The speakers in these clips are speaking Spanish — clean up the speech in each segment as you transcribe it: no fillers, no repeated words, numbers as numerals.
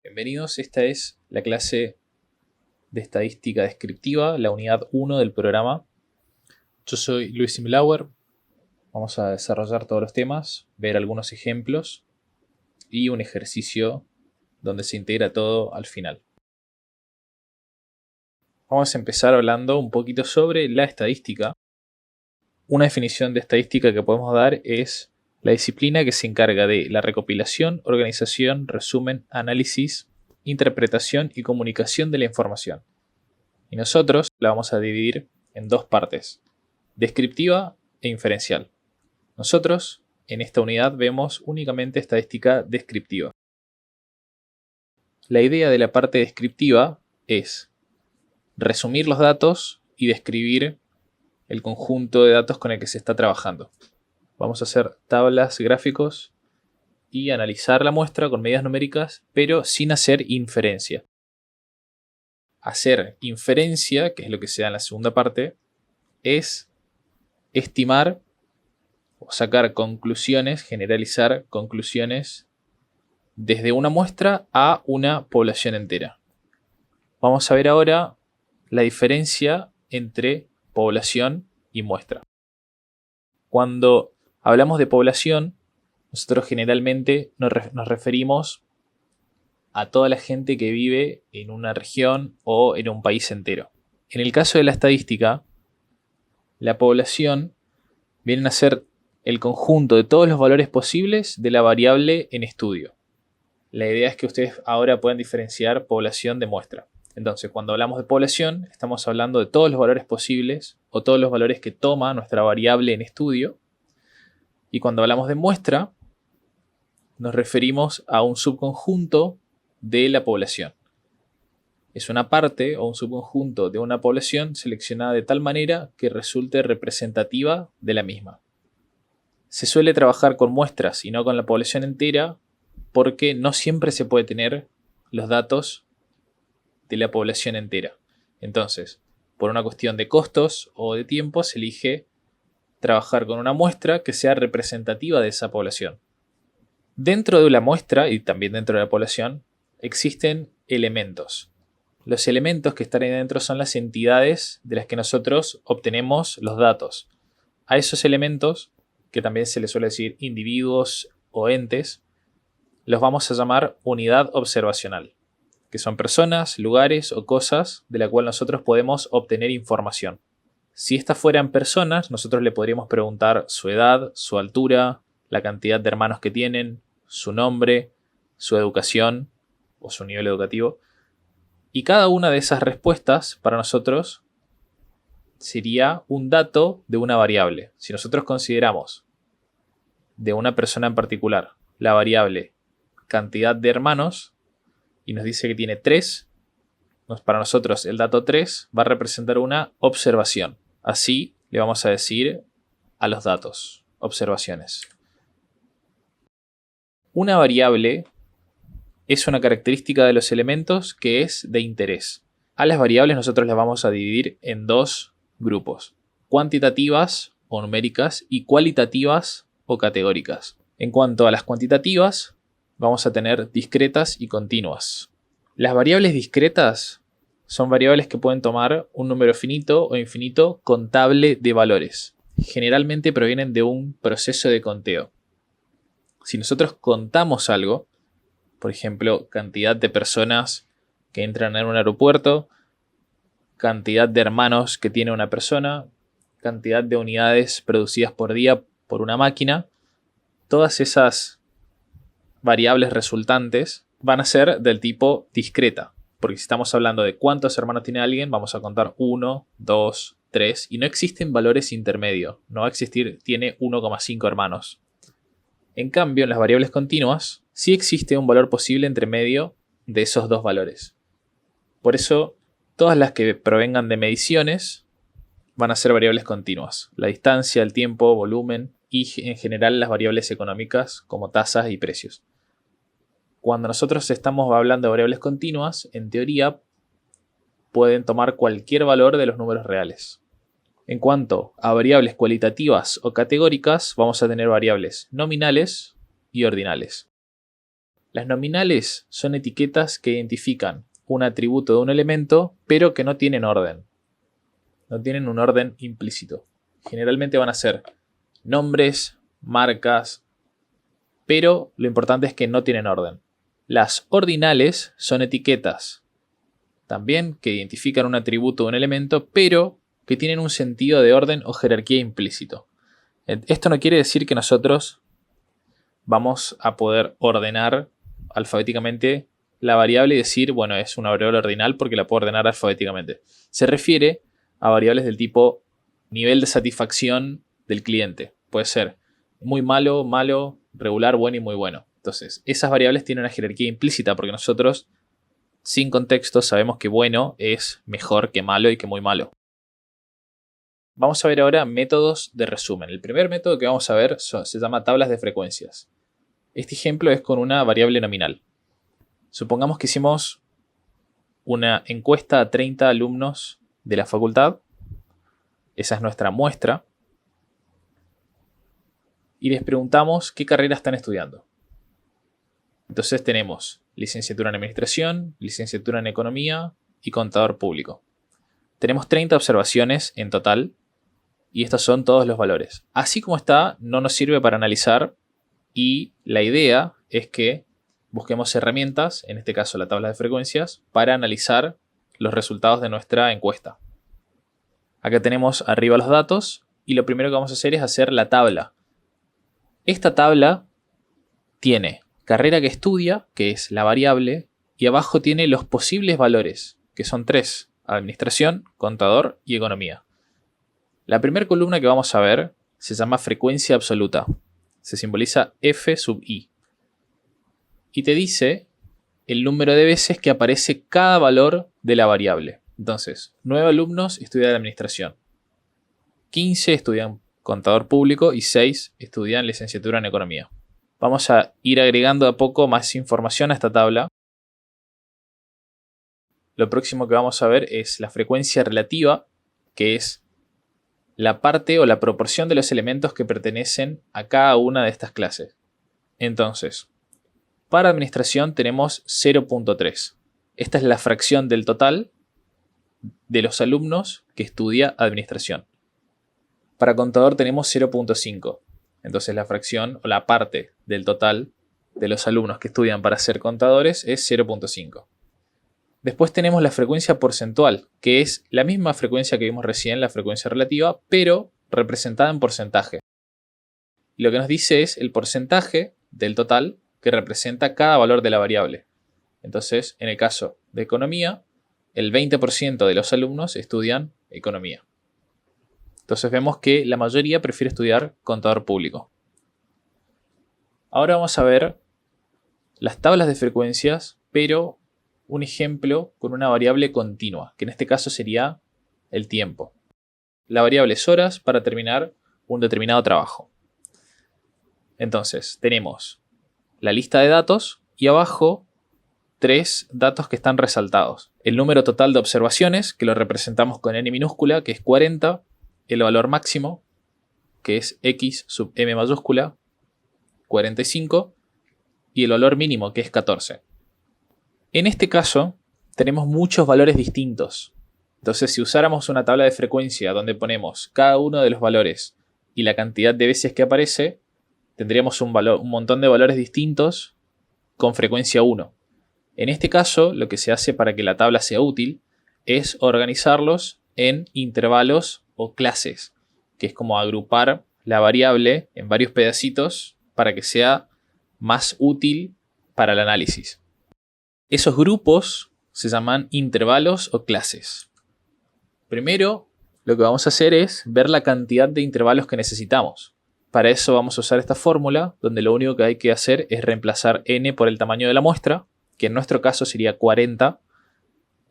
Bienvenidos, esta es la clase de estadística descriptiva, la unidad 1 del programa. Yo soy Luis Simlauer. Vamos a desarrollar todos los temas, ver algunos ejemplos y un ejercicio donde se integra todo al final. Vamos a empezar hablando un poquito sobre la estadística. Una definición de estadística que podemos dar es la disciplina que se encarga de la recopilación, organización, resumen, análisis, interpretación y comunicación de la información. Y nosotros la vamos a dividir en dos partes, descriptiva e inferencial. Nosotros en esta unidad vemos únicamente estadística descriptiva. La idea de la parte descriptiva es resumir los datos y describir el conjunto de datos con el que se está trabajando. Vamos a hacer tablas, gráficos y analizar la muestra con medidas numéricas, pero sin hacer inferencia. Hacer inferencia, que es lo que se da en la segunda parte, es estimar o sacar conclusiones, generalizar conclusiones desde una muestra a una población entera. Vamos a ver ahora la diferencia entre población y muestra. Cuando hablamos de población, nosotros generalmente nos referimos a toda la gente que vive en una región o en un país entero. En el caso de la estadística, la población viene a ser el conjunto de todos los valores posibles de la variable en estudio. La idea es que ustedes ahora puedan diferenciar población de muestra. Entonces, cuando hablamos de población, estamos hablando de todos los valores posibles o todos los valores que toma nuestra variable en estudio. Y cuando hablamos de muestra, nos referimos a un subconjunto de la población. Es una parte o un subconjunto de una población seleccionada de tal manera que resulte representativa de la misma. Se suele trabajar con muestras y no con la población entera porque no siempre se puede tener los datos de la población entera. Entonces, por una cuestión de costos o de tiempo, se elige trabajar con una muestra que sea representativa de esa población. Dentro de la muestra y también dentro de la población existen elementos. Los elementos que están ahí dentro son las entidades de las que nosotros obtenemos los datos. A esos elementos, que también se les suele decir individuos o entes, los vamos a llamar unidad observacional, que son personas, lugares o cosas de la cual nosotros podemos obtener información. Si estas fueran personas, nosotros le podríamos preguntar su edad, su altura, la cantidad de hermanos que tienen, su nombre, su educación o su nivel educativo. Y cada una de esas respuestas para nosotros sería un dato de una variable. Si nosotros consideramos de una persona en particular la variable cantidad de hermanos y nos dice que tiene 3, para nosotros el dato 3 va a representar una observación. Así le vamos a decir a los datos, observaciones. Una variable es una característica de los elementos que es de interés. A las variables nosotros las vamos a dividir en dos grupos, cuantitativas o numéricas y cualitativas o categóricas. En cuanto a las cuantitativas, vamos a tener discretas y continuas. Las variables discretas son variables que pueden tomar un número finito o infinito contable de valores. Generalmente provienen de un proceso de conteo. Si nosotros contamos algo, por ejemplo, cantidad de personas que entran en un aeropuerto, cantidad de hermanos que tiene una persona, cantidad de unidades producidas por día por una máquina, todas esas variables resultantes van a ser del tipo discreta. Porque si estamos hablando de cuántos hermanos tiene alguien, vamos a contar 1, 2, 3 y no existen valores intermedios. No va a existir, tiene 1,5 hermanos. En cambio, en las variables continuas, sí existe un valor posible entre medio de esos dos valores. Por eso, todas las que provengan de mediciones van a ser variables continuas. La distancia, el tiempo, volumen y en general las variables económicas como tasas y precios. Cuando nosotros estamos hablando de variables continuas, en teoría pueden tomar cualquier valor de los números reales. En cuanto a variables cualitativas o categóricas, vamos a tener variables nominales y ordinales. Las nominales son etiquetas que identifican un atributo de un elemento, pero que no tienen orden. No tienen un orden implícito. Generalmente van a ser nombres, marcas, pero lo importante es que no tienen orden. Las ordinales son etiquetas también que identifican un atributo de un elemento, pero que tienen un sentido de orden o jerarquía implícito. Esto no quiere decir que nosotros vamos a poder ordenar alfabéticamente la variable y decir, bueno, es una variable ordinal porque la puedo ordenar alfabéticamente. Se refiere a variables del tipo nivel de satisfacción del cliente. Puede ser muy malo, malo, regular, bueno y muy bueno. Entonces, esas variables tienen una jerarquía implícita porque nosotros, sin contexto, sabemos que bueno es mejor que malo y que muy malo. Vamos a ver ahora métodos de resumen. El primer método que vamos a ver se llama tablas de frecuencias. Este ejemplo es con una variable nominal. Supongamos que hicimos una encuesta a 30 alumnos de la facultad. Esa es nuestra muestra. Y les preguntamos qué carrera están estudiando. Entonces tenemos licenciatura en administración, licenciatura en economía y contador público. Tenemos 30 observaciones en total y estos son todos los valores. Así como está, no nos sirve para analizar y la idea es que busquemos herramientas, en este caso la tabla de frecuencias, para analizar los resultados de nuestra encuesta. Acá tenemos arriba los datos y lo primero que vamos a hacer es hacer la tabla. Esta tabla tiene carrera que estudia, que es la variable, y abajo tiene los posibles valores, que son 3, administración, contador y economía. La primera columna que vamos a ver se llama frecuencia absoluta. Se simboliza F sub I. Y te dice el número de veces que aparece cada valor de la variable. Entonces, 9 alumnos estudian administración, 15 estudian contador público y 6 estudian licenciatura en economía. Vamos a ir agregando a poco más información a esta tabla. Lo próximo que vamos a ver es la frecuencia relativa, que es la parte o la proporción de los elementos que pertenecen a cada una de estas clases. Entonces, para administración tenemos 0.3. Esta es la fracción del total de los alumnos que estudia administración. Para contador tenemos 0.5. Entonces la fracción o la parte del total de los alumnos que estudian para ser contadores es 0.5. Después tenemos la frecuencia porcentual, que es la misma frecuencia que vimos recién, la frecuencia relativa, pero representada en porcentaje. Y lo que nos dice es el porcentaje del total que representa cada valor de la variable. Entonces, en el caso de economía, el 20% de los alumnos estudian economía. Entonces vemos que la mayoría prefiere estudiar contador público. Ahora vamos a ver las tablas de frecuencias, pero un ejemplo con una variable continua, que en este caso sería el tiempo. La variable es horas para terminar un determinado trabajo. Entonces tenemos la lista de datos y abajo 3 datos que están resaltados. El número total de observaciones, que lo representamos con n minúscula, que es 40. El valor máximo, que es x sub m mayúscula, 45. Y el valor mínimo, que es 14. En este caso, tenemos muchos valores distintos. Entonces, si usáramos una tabla de frecuencia donde ponemos cada uno de los valores y la cantidad de veces que aparece, tendríamos un montón de valores distintos con frecuencia 1. En este caso, lo que se hace para que la tabla sea útil es organizarlos en intervalos o clases, que es como agrupar la variable en varios pedacitos para que sea más útil para el análisis. Esos grupos se llaman intervalos o clases. Primero, lo que vamos a hacer es ver la cantidad de intervalos que necesitamos. Para eso vamos a usar esta fórmula, donde lo único que hay que hacer es reemplazar n por el tamaño de la muestra, que en nuestro caso sería 40,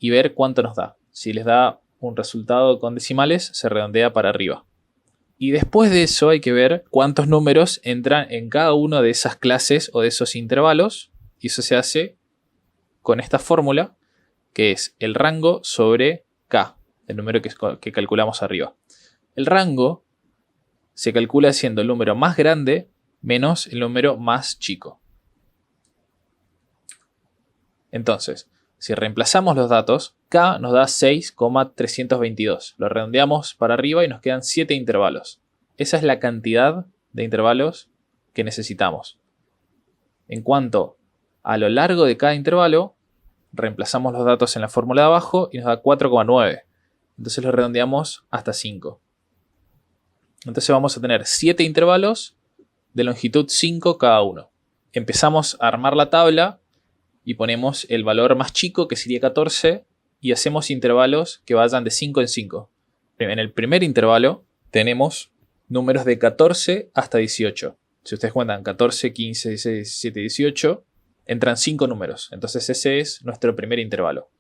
y ver cuánto nos da. Si les da un resultado con decimales, se redondea para arriba. Y después de eso hay que ver cuántos números entran en cada una de esas clases o de esos intervalos, y eso se hace con esta fórmula, que es el rango sobre k, el número que calculamos arriba. El rango se calcula siendo el número más grande menos el número más chico. Entonces, si reemplazamos los datos, K nos da 6,322. Lo redondeamos para arriba y nos quedan 7 intervalos. Esa es la cantidad de intervalos que necesitamos. En cuanto a lo largo de cada intervalo, reemplazamos los datos en la fórmula de abajo y nos da 4,9. Entonces lo redondeamos hasta 5. Entonces vamos a tener 7 intervalos de longitud 5 cada uno. Empezamos a armar la tabla y ponemos el valor más chico, que sería 14, y hacemos intervalos que vayan de 5 en 5. En el primer intervalo tenemos números de 14 hasta 18. Si ustedes cuentan 14, 15, 16, 17, 18, entran 5 números. Entonces ese es nuestro primer intervalo.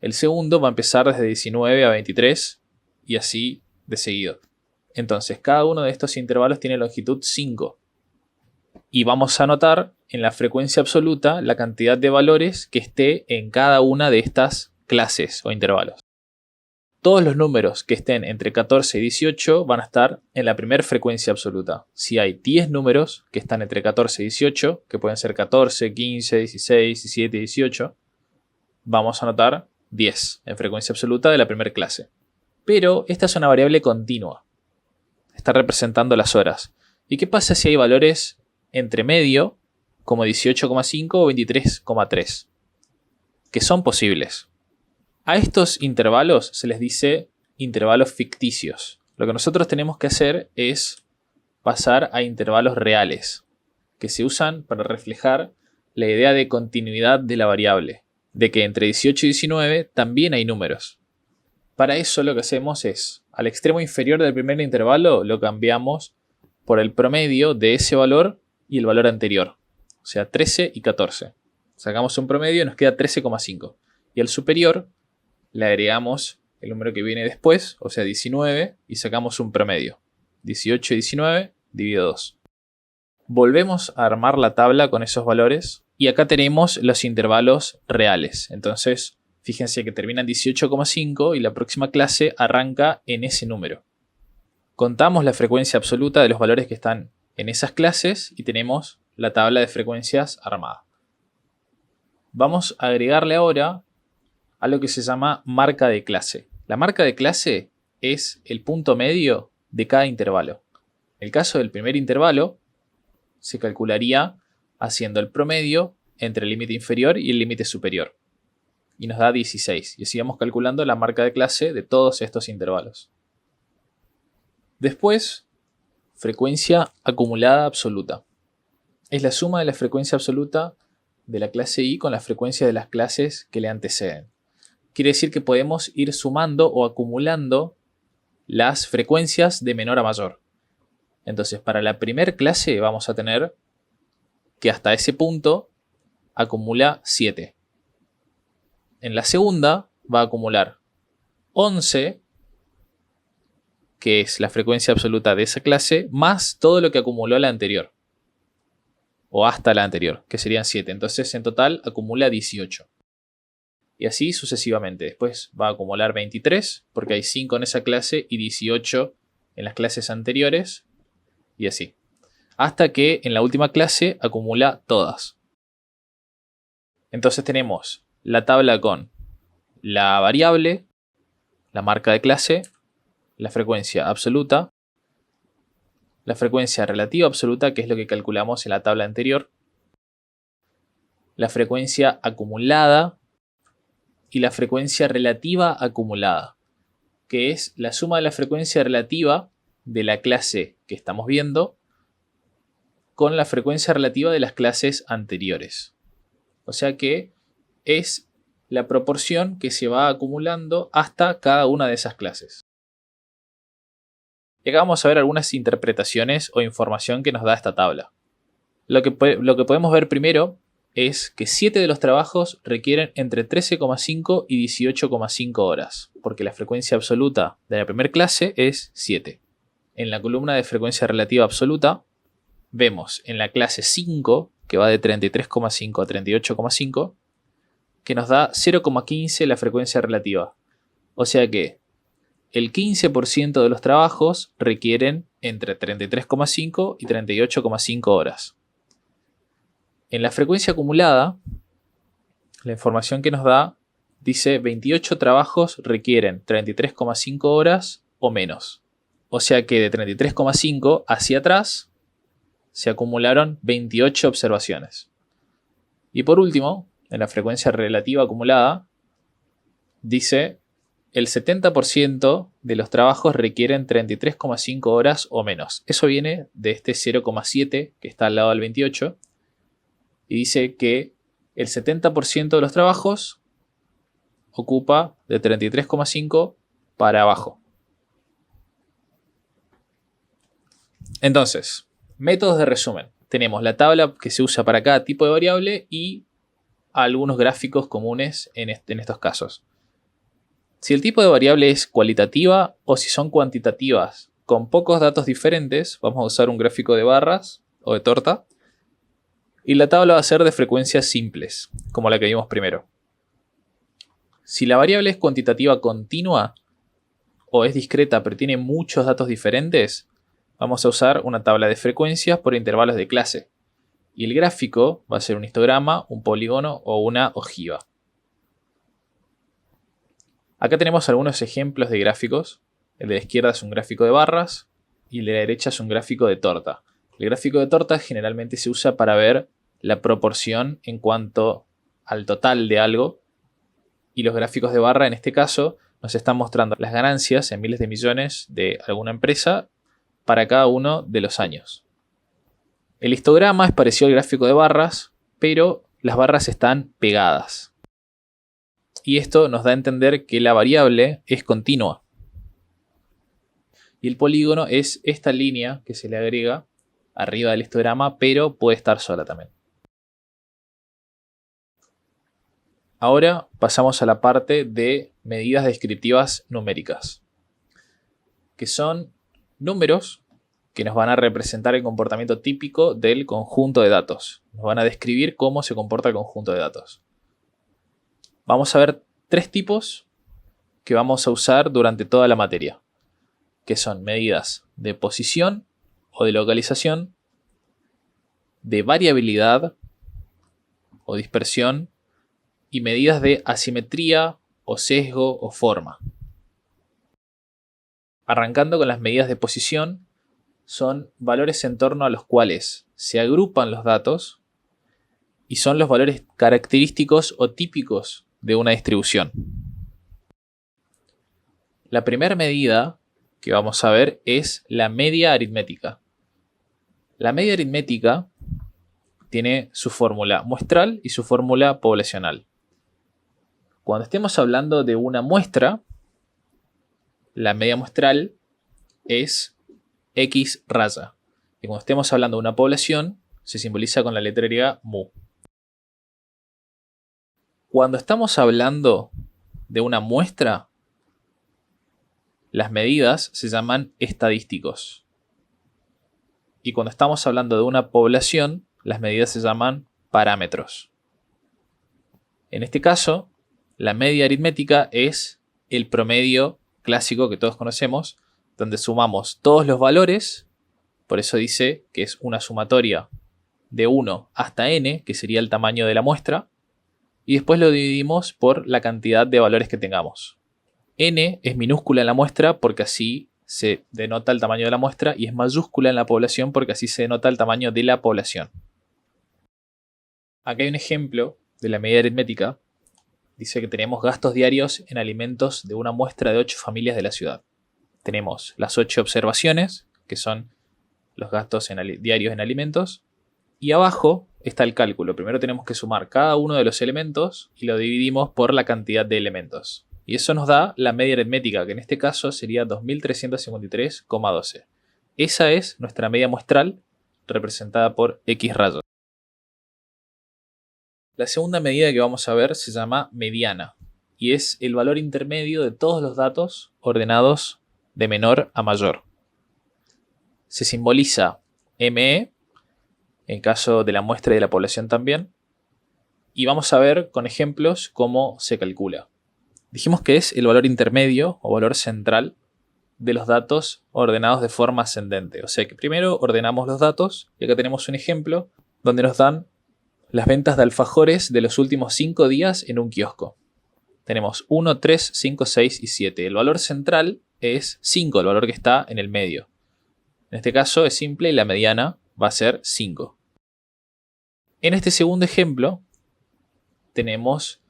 El segundo va a empezar desde 19 a 23 y así de seguido. Entonces cada uno de estos intervalos tiene longitud 5. Y vamos a anotar en la frecuencia absoluta la cantidad de valores que esté en cada una de estas clases o intervalos. Todos los números que estén entre 14 y 18 van a estar en la primera frecuencia absoluta. Si hay 10 números que están entre 14 y 18, que pueden ser 14, 15, 16, 17, 18, vamos a anotar 10 en frecuencia absoluta de la primera clase. Pero esta es una variable continua. Está representando las horas. ¿Y qué pasa si hay valores entre medio, como 18,5 o 23,3? Que son posibles. A estos intervalos se les dice intervalos ficticios. Lo que nosotros tenemos que hacer es pasar a intervalos reales, que se usan para reflejar la idea de continuidad de la variable, de que entre 18 y 19 también hay números. Para eso lo que hacemos es, al extremo inferior del primer intervalo lo cambiamos por el promedio de ese valor y el valor anterior, o sea 13 y 14. Sacamos un promedio y nos queda 13,5. Y al superior le agregamos el número que viene después, o sea 19, y sacamos un promedio. 18 y 19 dividido 2. Volvemos a armar la tabla con esos valores y acá tenemos los intervalos reales. Entonces, fíjense que termina en 18,5 y la próxima clase arranca en ese número. Contamos la frecuencia absoluta de los valores que están en esas clases y tenemos la tabla de frecuencias armada. Vamos a agregarle ahora a lo que se llama marca de clase. La marca de clase es el punto medio de cada intervalo. En el caso del primer intervalo, se calcularía haciendo el promedio entre el límite inferior y el límite superior. Y nos da 16. Y así vamos calculando la marca de clase de todos estos intervalos. Después, frecuencia acumulada absoluta. Es la suma de la frecuencia absoluta de la clase I con la frecuencia de las clases que le anteceden. Quiere decir que podemos ir sumando o acumulando las frecuencias de menor a mayor. Entonces, para la primera clase vamos a tener que hasta ese punto acumula 7. En la segunda va a acumular 11, que es la frecuencia absoluta de esa clase, más todo lo que acumuló la anterior. O hasta la anterior, que serían 7. Entonces, en total acumula 18. Y así sucesivamente. Después va a acumular 23, porque hay 5 en esa clase y 18 en las clases anteriores. Y así. Hasta que en la última clase acumula todas. Entonces tenemos la tabla con la variable, la marca de clase, la frecuencia absoluta, la frecuencia relativa absoluta, que es lo que calculamos en la tabla anterior, la frecuencia acumulada y la frecuencia relativa acumulada, que es la suma de la frecuencia relativa de la clase que estamos viendo con la frecuencia relativa de las clases anteriores. O sea que es la proporción que se va acumulando hasta cada una de esas clases. Y acá vamos a ver algunas interpretaciones o información que nos da esta tabla. Lo que podemos ver primero es que 7 de los trabajos requieren entre 13,5 y 18,5 horas, porque la frecuencia absoluta de la primera clase es 7. En la columna de frecuencia relativa absoluta vemos en la clase 5, que va de 33,5 a 38,5, que nos da 0,15 la frecuencia relativa. O sea que el 15% de los trabajos requieren entre 33,5 y 38,5 horas. En la frecuencia acumulada la información que nos da dice 28 trabajos requieren 33,5 horas o menos. O sea que de 33,5 hacia atrás se acumularon 28 observaciones. Y por último, en la frecuencia relativa acumulada, dice el 70% de los trabajos requieren 33,5 horas o menos. Eso viene de este 0,7 que está al lado del 28. Y dice que el 70% de los trabajos ocupa de 33,5 para abajo. Entonces, métodos de resumen. Tenemos la tabla que se usa para cada tipo de variable y algunos gráficos comunes en estos casos. Si el tipo de variable es cualitativa o si son cuantitativas con pocos datos diferentes, vamos a usar un gráfico de barras o de torta. Y la tabla va a ser de frecuencias simples, como la que vimos primero. Si la variable es cuantitativa continua o es discreta pero tiene muchos datos diferentes, vamos a usar una tabla de frecuencias por intervalos de clase. Y el gráfico va a ser un histograma, un polígono o una ojiva. Acá tenemos algunos ejemplos de gráficos. El de la izquierda es un gráfico de barras y el de la derecha es un gráfico de torta. El gráfico de torta generalmente se usa para ver la proporción en cuanto al total de algo. Y los gráficos de barra en este caso nos están mostrando las ganancias en miles de millones de alguna empresa para cada uno de los años. El histograma es parecido al gráfico de barras, pero las barras están pegadas. Y esto nos da a entender que la variable es continua. Y el polígono es esta línea que se le agrega arriba del histograma, pero puede estar sola también. Ahora pasamos a la parte de medidas descriptivas numéricas, que son números que nos van a representar el comportamiento típico del conjunto de datos. Nos van a describir cómo se comporta el conjunto de datos. Vamos a ver tres tipos que vamos a usar durante toda la materia, que son medidas de posición o de localización, de variabilidad o dispersión y medidas de asimetría o sesgo o forma. Arrancando con las medidas de posición, son valores en torno a los cuales se agrupan los datos y son los valores característicos o típicos de una distribución. La primera medida que vamos a ver es la media aritmética. La media aritmética tiene su fórmula muestral y su fórmula poblacional. Cuando estemos hablando de una muestra, la media muestral es X raya. Y cuando estemos hablando de una población, se simboliza con la letra griega mu. Cuando estamos hablando de una muestra, las medidas se llaman estadísticos. Y cuando estamos hablando de una población, las medidas se llaman parámetros. En este caso, la media aritmética es el promedio clásico que todos conocemos, donde sumamos todos los valores, por eso dice que es una sumatoria de 1 hasta n, que sería el tamaño de la muestra, y después lo dividimos por la cantidad de valores que tengamos. N es minúscula en la muestra porque así se denota el tamaño de la muestra y es mayúscula en la población porque así se denota el tamaño de la población. Acá hay un ejemplo de la medida aritmética. Dice que tenemos gastos diarios en alimentos de una muestra de 8 familias de la ciudad. Tenemos las 8 observaciones, que son los gastos diarios en alimentos. Y abajo está el cálculo. Primero tenemos que sumar cada uno de los elementos y lo dividimos por la cantidad de elementos. Y eso nos da la media aritmética, que en este caso sería 2353,12. Esa es nuestra media muestral representada por X rayos. La segunda medida que vamos a ver se llama mediana y es el valor intermedio de todos los datos ordenados de menor a mayor. Se simboliza ME, en caso de la muestra y de la población también, y vamos a ver con ejemplos cómo se calcula. Dijimos que es el valor intermedio o valor central de los datos ordenados de forma ascendente. O sea que primero ordenamos los datos y acá tenemos un ejemplo donde nos dan las ventas de alfajores de los últimos 5 días en un kiosco. Tenemos 1, 3, 5, 6 y 7. El valor central es 5, el valor que está en el medio. En este caso es simple y la mediana va a ser 5. En este segundo ejemplo tenemos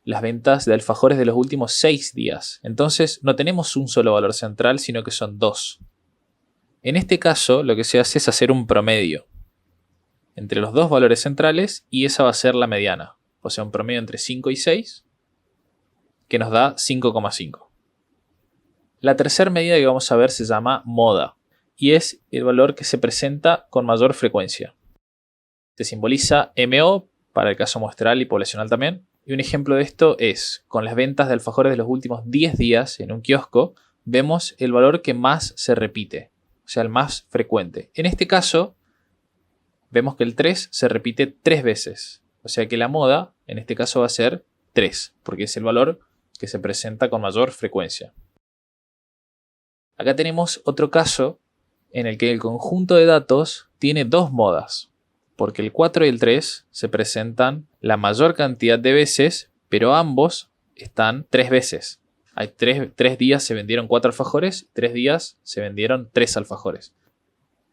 las ventas de alfajores de los últimos 6 días. Entonces no tenemos un solo valor central, sino que son 2. En este caso lo que se hace es hacer un promedio entre los dos valores centrales y esa va a ser la mediana. O sea, un promedio entre 5 y 6 que nos da 5,5. La tercera medida que vamos a ver se llama moda y es el valor que se presenta con mayor frecuencia. Se simboliza MO para el caso muestral y poblacional también. Y un ejemplo de esto es, con las ventas de alfajores de los últimos 10 días en un kiosco, vemos el valor que más se repite, o sea, el más frecuente. En este caso, vemos que el 3 se repite 3 veces, o sea que la moda en este caso va a ser 3, porque es el valor que se presenta con mayor frecuencia. Acá tenemos otro caso en el que el conjunto de datos tiene 2 modas, porque el 4 y el 3 se presentan la mayor cantidad de veces, pero ambos están 3 veces. Hay 3 días se vendieron 4 alfajores, 3 días se vendieron 3 alfajores.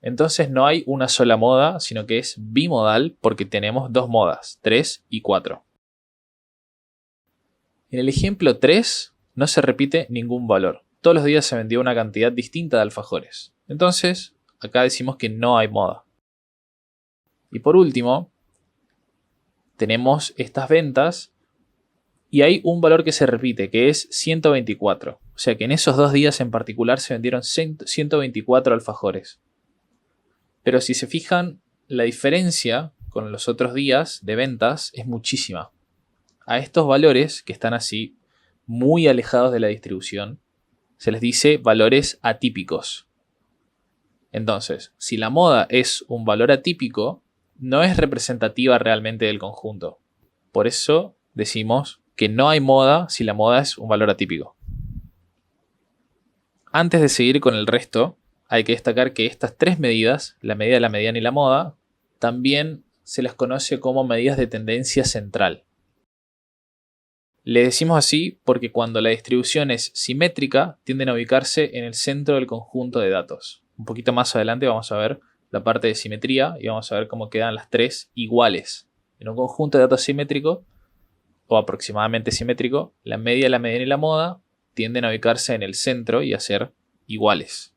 Entonces no hay una sola moda, sino que es bimodal porque tenemos 2 modas, 3 y 4. En el ejemplo 3 no se repite ningún valor. Todos los días se vendió una cantidad distinta de alfajores. Entonces acá decimos que no hay moda. Y por último, tenemos estas ventas y hay un valor que se repite, que es 124. O sea que en esos 2 días en particular se vendieron 124 alfajores. Pero si se fijan, la diferencia con los otros días de ventas es muchísima. A estos valores, que están así muy alejados de la distribución, se les dice valores atípicos. Entonces, si la moda es un valor atípico, no es representativa realmente del conjunto. Por eso decimos que no hay moda si la moda es un valor atípico. Antes de seguir con el resto, hay que destacar que estas 3 medidas, la medida, la mediana y la moda, también se las conoce como medidas de tendencia central. Le decimos así porque cuando la distribución es simétrica, tienden a ubicarse en el centro del conjunto de datos. Un poquito más adelante vamos a ver la parte de simetría y vamos a ver cómo quedan las 3 iguales. En un conjunto de datos simétrico o aproximadamente simétrico, la media, la mediana y la moda tienden a ubicarse en el centro y a ser iguales.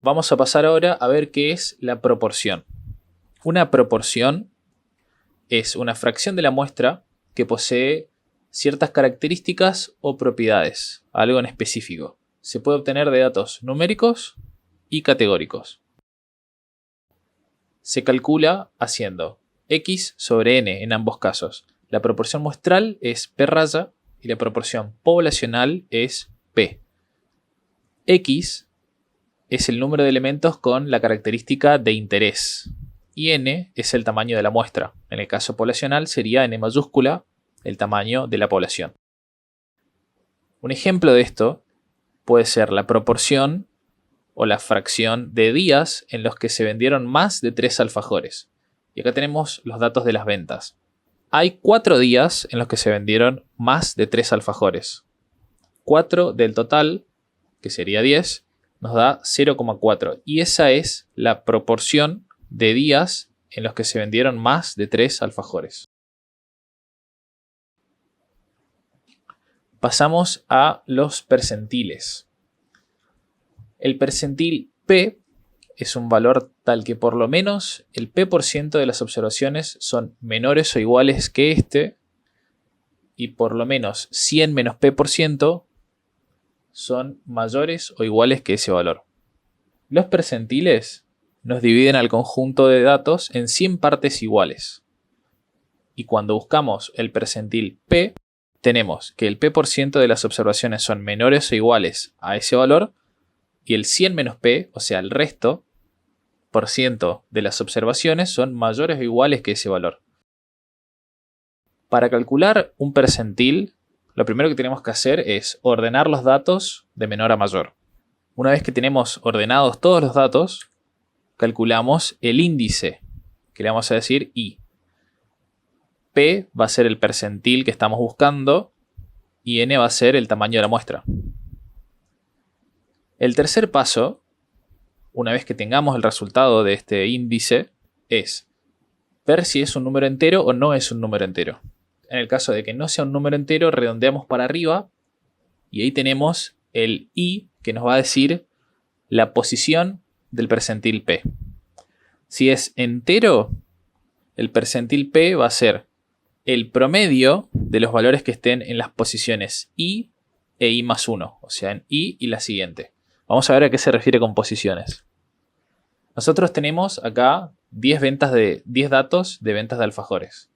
Vamos a pasar ahora a ver qué es la proporción. Una proporción es una fracción de la muestra que posee ciertas características o propiedades, algo en específico. Se puede obtener de datos numéricos y categóricos. Se calcula haciendo x sobre n en ambos casos. La proporción muestral es p raya y la proporción poblacional es p. X es el número de elementos con la característica de interés y n es el tamaño de la muestra. En el caso poblacional sería n mayúscula el tamaño de la población. Un ejemplo de esto puede ser la proporción o la fracción de días en los que se vendieron más de 3 alfajores. Y acá tenemos los datos de las ventas. Hay 4 días en los que se vendieron más de 3 alfajores. 4 del total, que sería 10, nos da 0,4. Y esa es la proporción de días en los que se vendieron más de 3 alfajores. Pasamos a los percentiles. El percentil P es un valor tal que por lo menos el P% de las observaciones son menores o iguales que este y por lo menos 100 menos P% son mayores o iguales que ese valor. Los percentiles nos dividen al conjunto de datos en 100 partes iguales. Y cuando buscamos el percentil P, tenemos que el P% de las observaciones son menores o iguales a ese valor y el 100 menos P, o sea el resto por ciento de las observaciones son mayores o iguales que ese valor. Para calcular un percentil, lo primero que tenemos que hacer es ordenar los datos de menor a mayor. Una vez que tenemos ordenados todos los datos, calculamos el índice que le vamos a decir I. P va a ser el percentil que estamos buscando y N va a ser el tamaño de la muestra. El tercer paso, una vez que tengamos el resultado de este índice, es ver si es un número entero o no es un número entero. En el caso de que no sea un número entero, redondeamos para arriba y ahí tenemos el I, que nos va a decir la posición del percentil P. Si es entero, el percentil P va a ser el promedio de los valores que estén en las posiciones I e I más 1, o sea, en I y la siguiente. Vamos a ver a qué se refiere con posiciones. Nosotros tenemos acá 10 datos de ventas de alfajores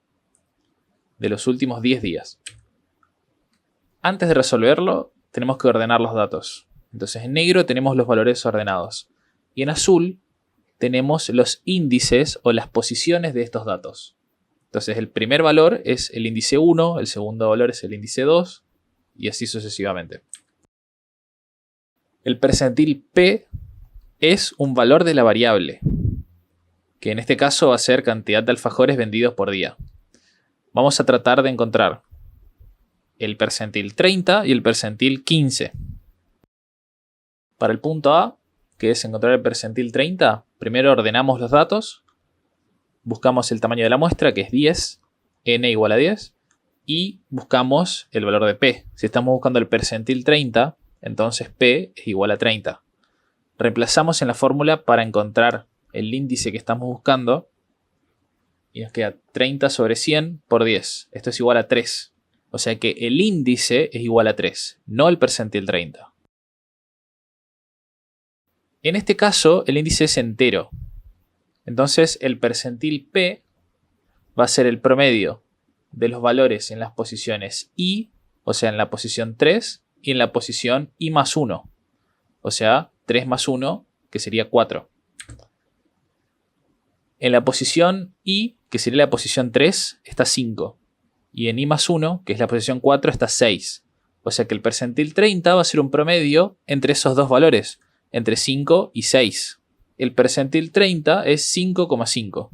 de los últimos 10 días. Antes de resolverlo, tenemos que ordenar los datos. Entonces en negro tenemos los valores ordenados y en azul tenemos los índices o las posiciones de estos datos. Entonces el primer valor es el índice 1, el segundo valor es el índice 2 y así sucesivamente. El percentil P es un valor de la variable, que en este caso va a ser cantidad de alfajores vendidos por día. Vamos a tratar de encontrar el percentil 30 y el percentil 15. Para el punto A, que es encontrar el percentil 30, primero ordenamos los datos, buscamos el tamaño de la muestra, que es 10, n igual a 10, y buscamos el valor de P. Si estamos buscando el percentil 30, entonces P es igual a 30. Reemplazamos en la fórmula para encontrar el índice que estamos buscando y nos queda 30 sobre 100 por 10. Esto es igual a 3. O sea que el índice es igual a 3, no el percentil 30. En este caso, el índice es entero. Entonces, el percentil P va a ser el promedio de los valores en las posiciones I, o sea, en la posición 3, y en la posición I más 1, o sea, 3 más 1, que sería 4. En la posición I, que sería la posición 3, está 5. Y en I más 1, que es la posición 4, está 6. O sea que el percentil 30 va a ser un promedio entre esos dos valores, entre 5 y 6. El percentil 30 es 5,5.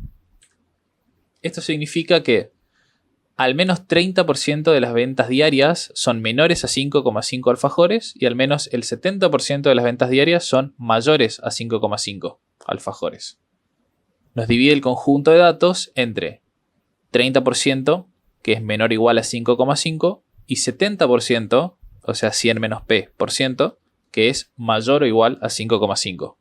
Esto significa que al menos 30% de las ventas diarias son menores a 5,5 alfajores y al menos el 70% de las ventas diarias son mayores a 5,5 alfajores. Nos divide el conjunto de datos entre 30%, que es menor o igual a 5,5, y 70%, o sea 100 menos P por ciento, que es mayor o igual a 5,5.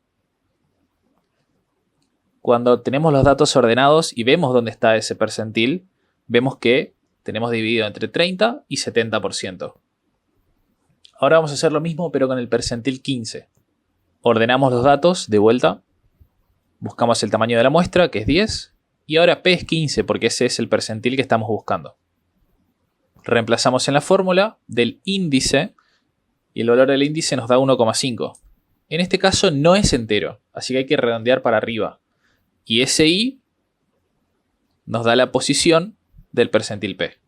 Cuando tenemos los datos ordenados y vemos dónde está ese percentil, vemos que tenemos dividido entre 30 y 70%. Ahora vamos a hacer lo mismo pero con el percentil 15. Ordenamos los datos de vuelta. Buscamos el tamaño de la muestra, que es 10, y ahora P es 15 porque ese es el percentil que estamos buscando. Reemplazamos en la fórmula del índice y el valor del índice nos da 1,5. En este caso no es entero, así que hay que redondear para arriba. Y ese I nos da la posición del percentil P.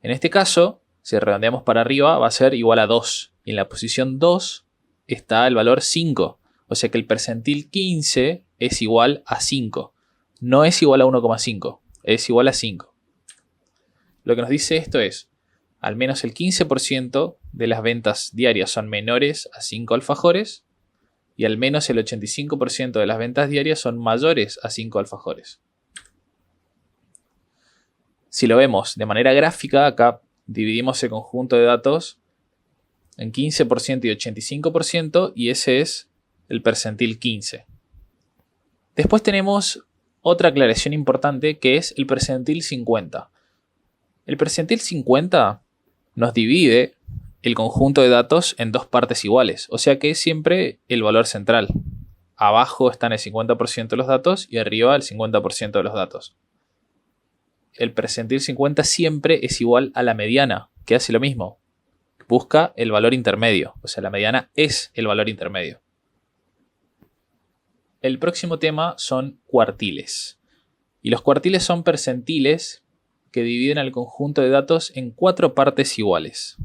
En este caso, si redondeamos para arriba, va a ser igual a 2. Y en la posición 2 está el valor 5. O sea que el percentil 15 es igual a 5. No es igual a 1,5, es igual a 5. Lo que nos dice esto es, al menos el 15% de las ventas diarias son menores a 5 alfajores y al menos el 85% de las ventas diarias son mayores a 5 alfajores. Si lo vemos de manera gráfica, acá dividimos el conjunto de datos en 15% y 85% y ese es el percentil 15. Después tenemos otra aclaración importante que es el percentil 50. El percentil 50 nos divide el conjunto de datos en dos partes iguales, o sea que es siempre el valor central. Abajo están el 50% de los datos y arriba el 50% de los datos. El percentil 50 siempre es igual a la mediana, que hace lo mismo. Busca el valor intermedio, o sea, la mediana es el valor intermedio. El próximo tema son cuartiles. Y los cuartiles son percentiles que dividen al conjunto de datos en 4 partes iguales,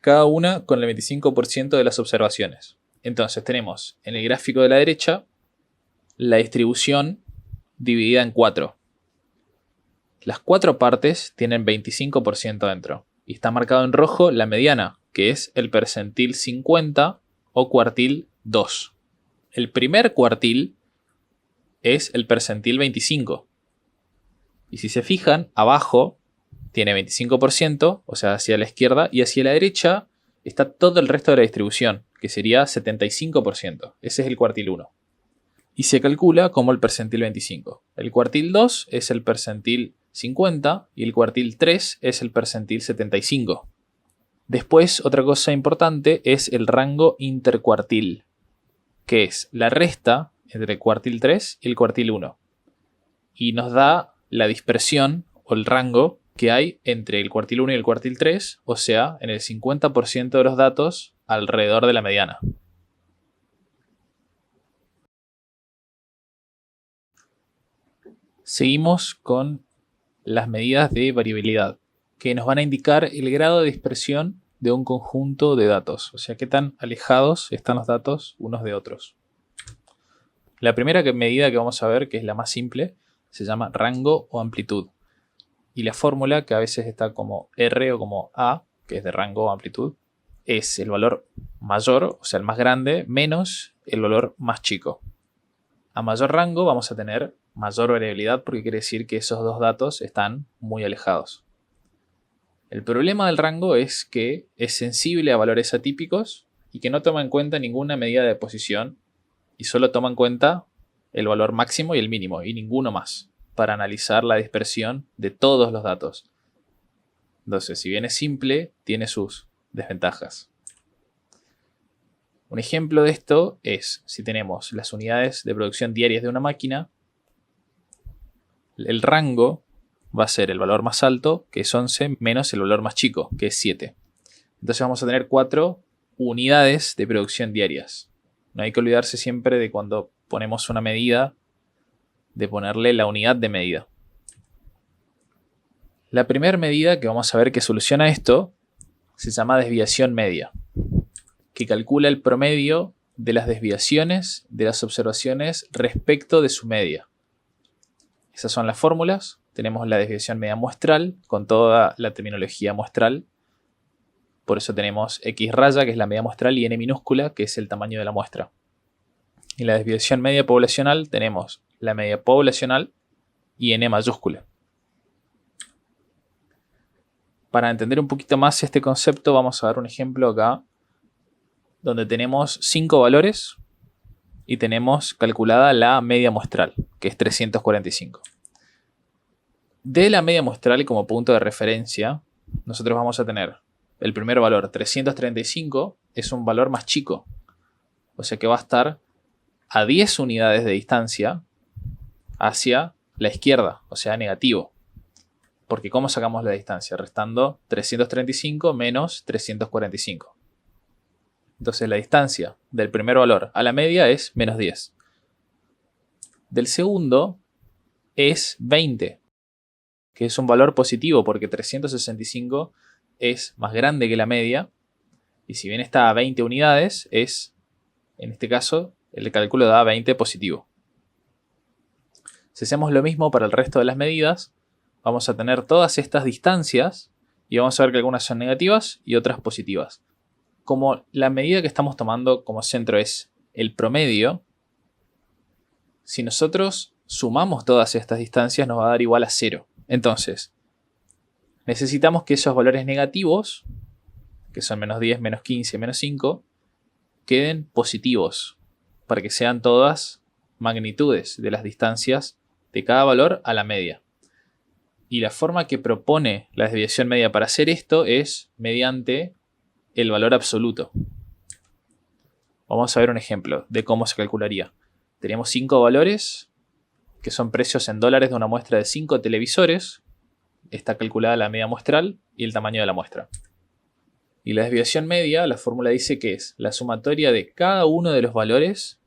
cada una con el 25% de las observaciones. Entonces tenemos en el gráfico de la derecha la distribución dividida en 4. Las 4 partes tienen 25% dentro. Y está marcado en rojo la mediana, que es el percentil 50 o cuartil 2. El primer cuartil es el percentil 25. Y si se fijan, abajo tiene 25%, o sea, hacia la izquierda, y hacia la derecha está todo el resto de la distribución, que sería 75%. Ese es el cuartil 1. Y se calcula como el percentil 25. El cuartil 2 es el percentil 50 y el cuartil 3 es el percentil 75. Después, otra cosa importante es el rango intercuartil, que es la resta entre el cuartil 3 y el cuartil 1. Y nos da la dispersión o el rango que hay entre el cuartil 1 y el cuartil 3, o sea, en el 50% de los datos alrededor de la mediana. Seguimos con las medidas de variabilidad, que nos van a indicar el grado de dispersión de un conjunto de datos, o sea, qué tan alejados están los datos unos de otros. La primera medida que vamos a ver, que es la más simple, se llama rango o amplitud. Y la fórmula, que a veces está como R o como A, que es de rango o amplitud, es el valor mayor, o sea, el más grande, menos el valor más chico. A mayor rango vamos a tener mayor variabilidad porque quiere decir que esos dos datos están muy alejados. El problema del rango es que es sensible a valores atípicos y que no toma en cuenta ninguna medida de posición y solo toma en cuenta el valor máximo y el mínimo y ninguno más para analizar la dispersión de todos los datos. Entonces, si bien es simple, tiene sus desventajas. Un ejemplo de esto es si tenemos las unidades de producción diarias de una máquina, el rango va a ser el valor más alto, que es 11, menos el valor más chico, que es 7. Entonces vamos a tener 4 unidades de producción diarias. No hay que olvidarse siempre de cuando ponemos una medida, de ponerle la unidad de medida. La primera medida que vamos a ver que soluciona esto se llama desviación media, que calcula el promedio de las desviaciones de las observaciones respecto de su media. Esas son las fórmulas. Tenemos la desviación media muestral con toda la terminología muestral. Por eso tenemos X raya, que es la media muestral, y N minúscula, que es el tamaño de la muestra. Y la desviación media poblacional tenemos la media poblacional y N mayúscula. Para entender un poquito más este concepto, vamos a ver un ejemplo acá, donde tenemos 5 valores y tenemos calculada la media muestral, que es 345. De la media muestral como punto de referencia, nosotros vamos a tener el primer valor, 335, es un valor más chico. O sea que va a estar a 10 unidades de distancia hacia la izquierda, o sea, negativo. Porque ¿cómo sacamos la distancia? Restando 335 menos 345. Entonces la distancia del primer valor a la media es menos 10. Del segundo es 20, que es un valor positivo porque 365 es más grande que la media. Y si bien está a 20 unidades, es, en este caso, el cálculo da 20 positivo. Si hacemos lo mismo para el resto de las medidas, vamos a tener todas estas distancias y vamos a ver que algunas son negativas y otras positivas. Como la medida que estamos tomando como centro es el promedio, si nosotros sumamos todas estas distancias nos va a dar igual a 0. Entonces, necesitamos que esos valores negativos, que son menos 10, menos 15, menos 5, queden positivos para que sean todas magnitudes de las distancias de cada valor a la media. Y la forma que propone la desviación media para hacer esto es mediante el valor absoluto. Vamos a ver un ejemplo de cómo se calcularía. Tenemos 5 valores que son precios en dólares de una muestra de 5 televisores. Está calculada la media muestral y el tamaño de la muestra. Y la desviación media, la fórmula dice que es la sumatoria de cada uno de los valores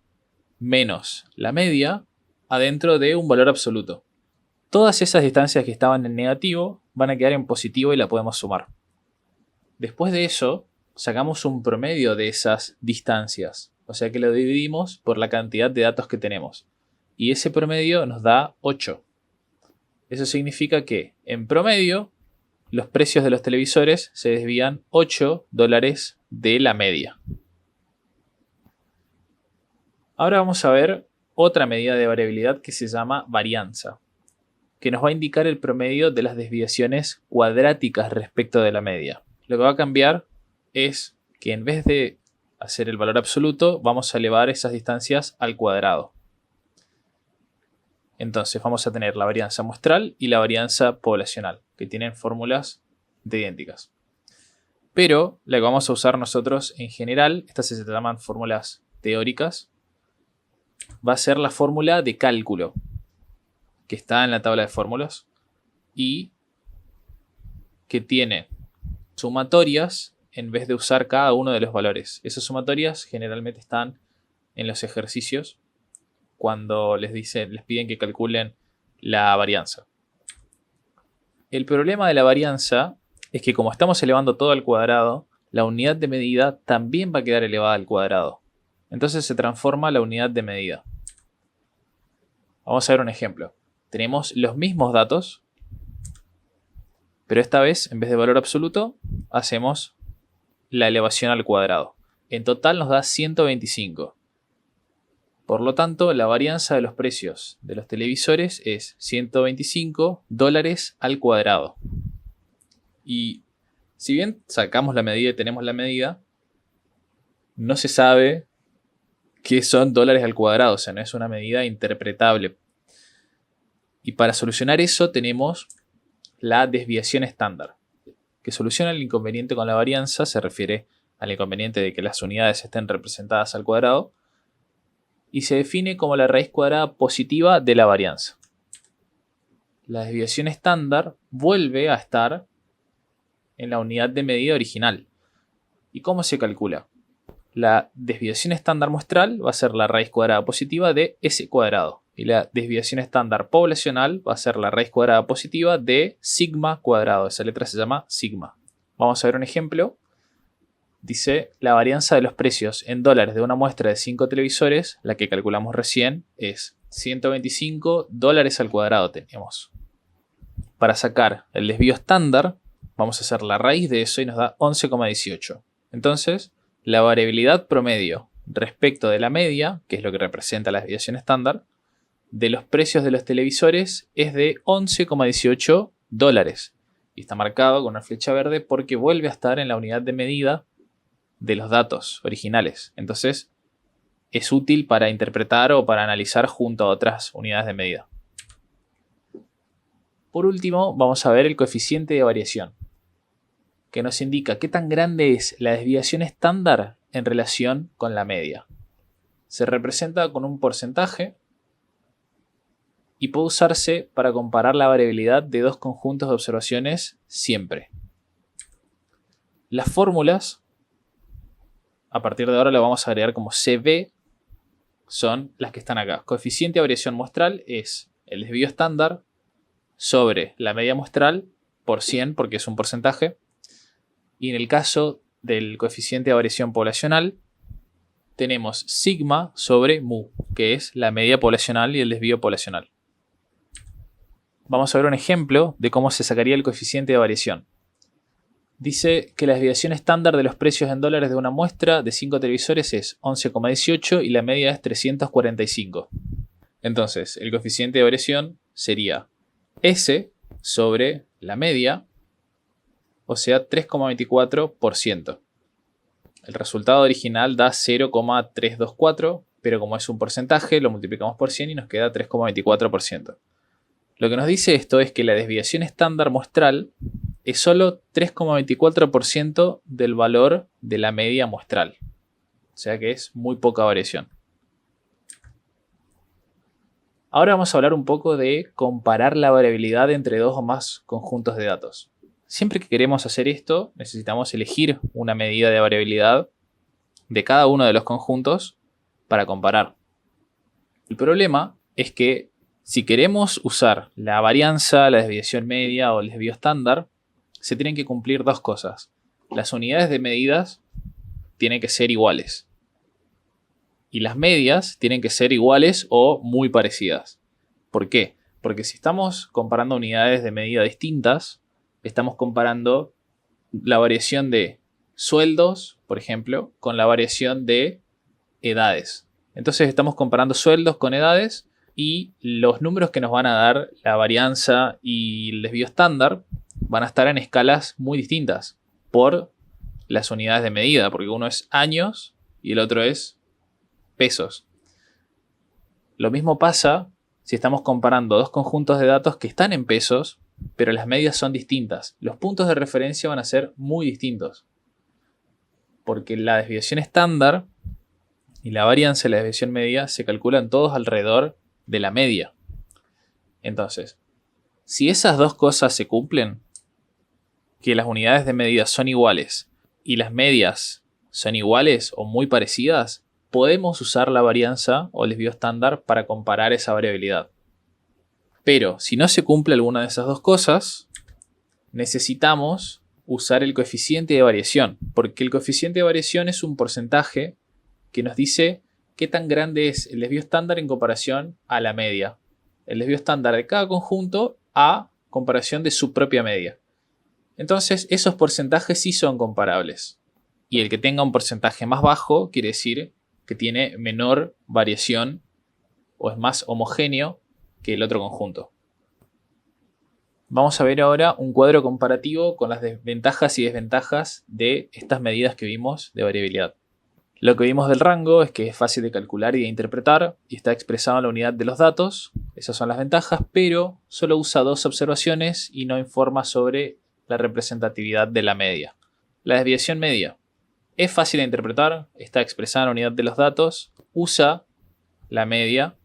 menos la media adentro de un valor absoluto. Todas esas distancias que estaban en negativo van a quedar en positivo y la podemos sumar. Después de eso, sacamos un promedio de esas distancias. O sea que lo dividimos por la cantidad de datos que tenemos. y ese promedio nos da 8. Eso significa que en promedio los precios de los televisores se desvían $8 de la media. Ahora vamos a ver otra medida de variabilidad que se llama varianza, que nos va a indicar el promedio de las desviaciones cuadráticas respecto de la media. Lo que va a cambiar es que en vez de hacer el valor absoluto, vamos a elevar esas distancias al cuadrado. Entonces vamos a tener la varianza muestral y la varianza poblacional, que tienen fórmulas idénticas. Pero la que vamos a usar nosotros en general, estas se llaman fórmulas teóricas, va a ser la fórmula de cálculo, que está en la tabla de fórmulas y que tiene sumatorias en vez de usar cada uno de los valores. Esas sumatorias generalmente están en los ejercicios cuando les piden que calculen la varianza. El problema de la varianza es que como estamos elevando todo al cuadrado, la unidad de medida también va a quedar elevada al cuadrado. Entonces se transforma la unidad de medida. Vamos a ver un ejemplo. Tenemos los mismos datos, pero esta vez, en vez de valor absoluto, hacemos la elevación al cuadrado. En total nos da 125. Por lo tanto, la varianza de los precios de los televisores es $125 al cuadrado. Y si bien sacamos la medida y tenemos la medida, no se sabe qué son dólares al cuadrado, o sea, no es una medida interpretable. Y para solucionar eso tenemos la desviación estándar, que soluciona el inconveniente con la varianza, se refiere al inconveniente de que las unidades estén representadas al cuadrado, y se define como la raíz cuadrada positiva de la varianza. La desviación estándar vuelve a estar en la unidad de medida original. ¿Y cómo se calcula? La desviación estándar muestral va a ser la raíz cuadrada positiva de S cuadrado. Y la desviación estándar poblacional va a ser la raíz cuadrada positiva de sigma cuadrado. Esa letra se llama sigma. Vamos a ver un ejemplo. Dice, la varianza de los precios en dólares de una muestra de 5 televisores, la que calculamos recién, es $125 al cuadrado tenemos. Para sacar el desvío estándar, vamos a hacer la raíz de eso y nos da 11,18. Entonces, la variabilidad promedio respecto de la media, que es lo que representa la desviación estándar, de los precios de los televisores es de $11,18. Y está marcado con una flecha verde porque vuelve a estar en la unidad de medida de los datos originales. Entonces, es útil para interpretar o para analizar junto a otras unidades de medida. Por último, vamos a ver el coeficiente de variación, que nos indica qué tan grande es la desviación estándar en relación con la media. Se representa con un porcentaje y puede usarse para comparar la variabilidad de dos conjuntos de observaciones siempre. Las fórmulas, a partir de ahora lo vamos a agregar como CB, son las que están acá. Coeficiente de variación muestral es el desvío estándar sobre la media muestral por 100, porque es un porcentaje. Y en el caso del coeficiente de variación poblacional, tenemos sigma sobre mu, que es la media poblacional y el desvío poblacional. Vamos a ver un ejemplo de cómo se sacaría el coeficiente de variación. Dice que la desviación estándar de los precios en dólares de una muestra de 5 televisores es 11,18 y la media es 345. Entonces, el coeficiente de variación sería S sobre la media, o sea, 3,24%. El resultado original da 0,324, pero como es un porcentaje, lo multiplicamos por 100 y nos queda 3,24%. Lo que nos dice esto es que la desviación estándar muestral es solo 3,24% del valor de la media muestral. O sea que es muy poca variación. Ahora vamos a hablar un poco de comparar la variabilidad entre dos o más conjuntos de datos. Siempre que queremos hacer esto, necesitamos elegir una medida de variabilidad de cada uno de los conjuntos para comparar. El problema es que si queremos usar la varianza, la desviación media o el desvío estándar, se tienen que cumplir dos cosas. Las unidades de medidas tienen que ser iguales. Y las medias tienen que ser iguales o muy parecidas. ¿Por qué? Porque si estamos comparando unidades de medida distintas, estamos comparando la variación de sueldos, por ejemplo, con la variación de edades. Entonces estamos comparando sueldos con edades y los números que nos van a dar la varianza y el desvío estándar van a estar en escalas muy distintas por las unidades de medida, porque uno es años y el otro es pesos. Lo mismo pasa si estamos comparando dos conjuntos de datos que están en pesos, pero las medias son distintas. Los puntos de referencia van a ser muy distintos, porque la desviación estándar y la varianza de la desviación media se calculan todos alrededor de la media. Entonces, si esas dos cosas se cumplen, que las unidades de medida son iguales y las medias son iguales o muy parecidas, podemos usar la varianza o el desvío estándar para comparar esa variabilidad. Pero si no se cumple alguna de esas dos cosas, necesitamos usar el coeficiente de variación, porque el coeficiente de variación es un porcentaje que nos dice qué tan grande es el desvío estándar en comparación a la media. El desvío estándar de cada conjunto a comparación de su propia media. Entonces, esos porcentajes sí son comparables. Y el que tenga un porcentaje más bajo quiere decir que tiene menor variación o es más homogéneo que el otro conjunto. Vamos a ver ahora un cuadro comparativo con las ventajas y desventajas de estas medidas que vimos de variabilidad. Lo que vimos del rango es que es fácil de calcular y de interpretar y está expresado en la unidad de los datos. Esas son las ventajas, pero solo usa dos observaciones y no informa sobre la representatividad de la media. La desviación media es fácil de interpretar, está expresada en la unidad de los datos, usa la media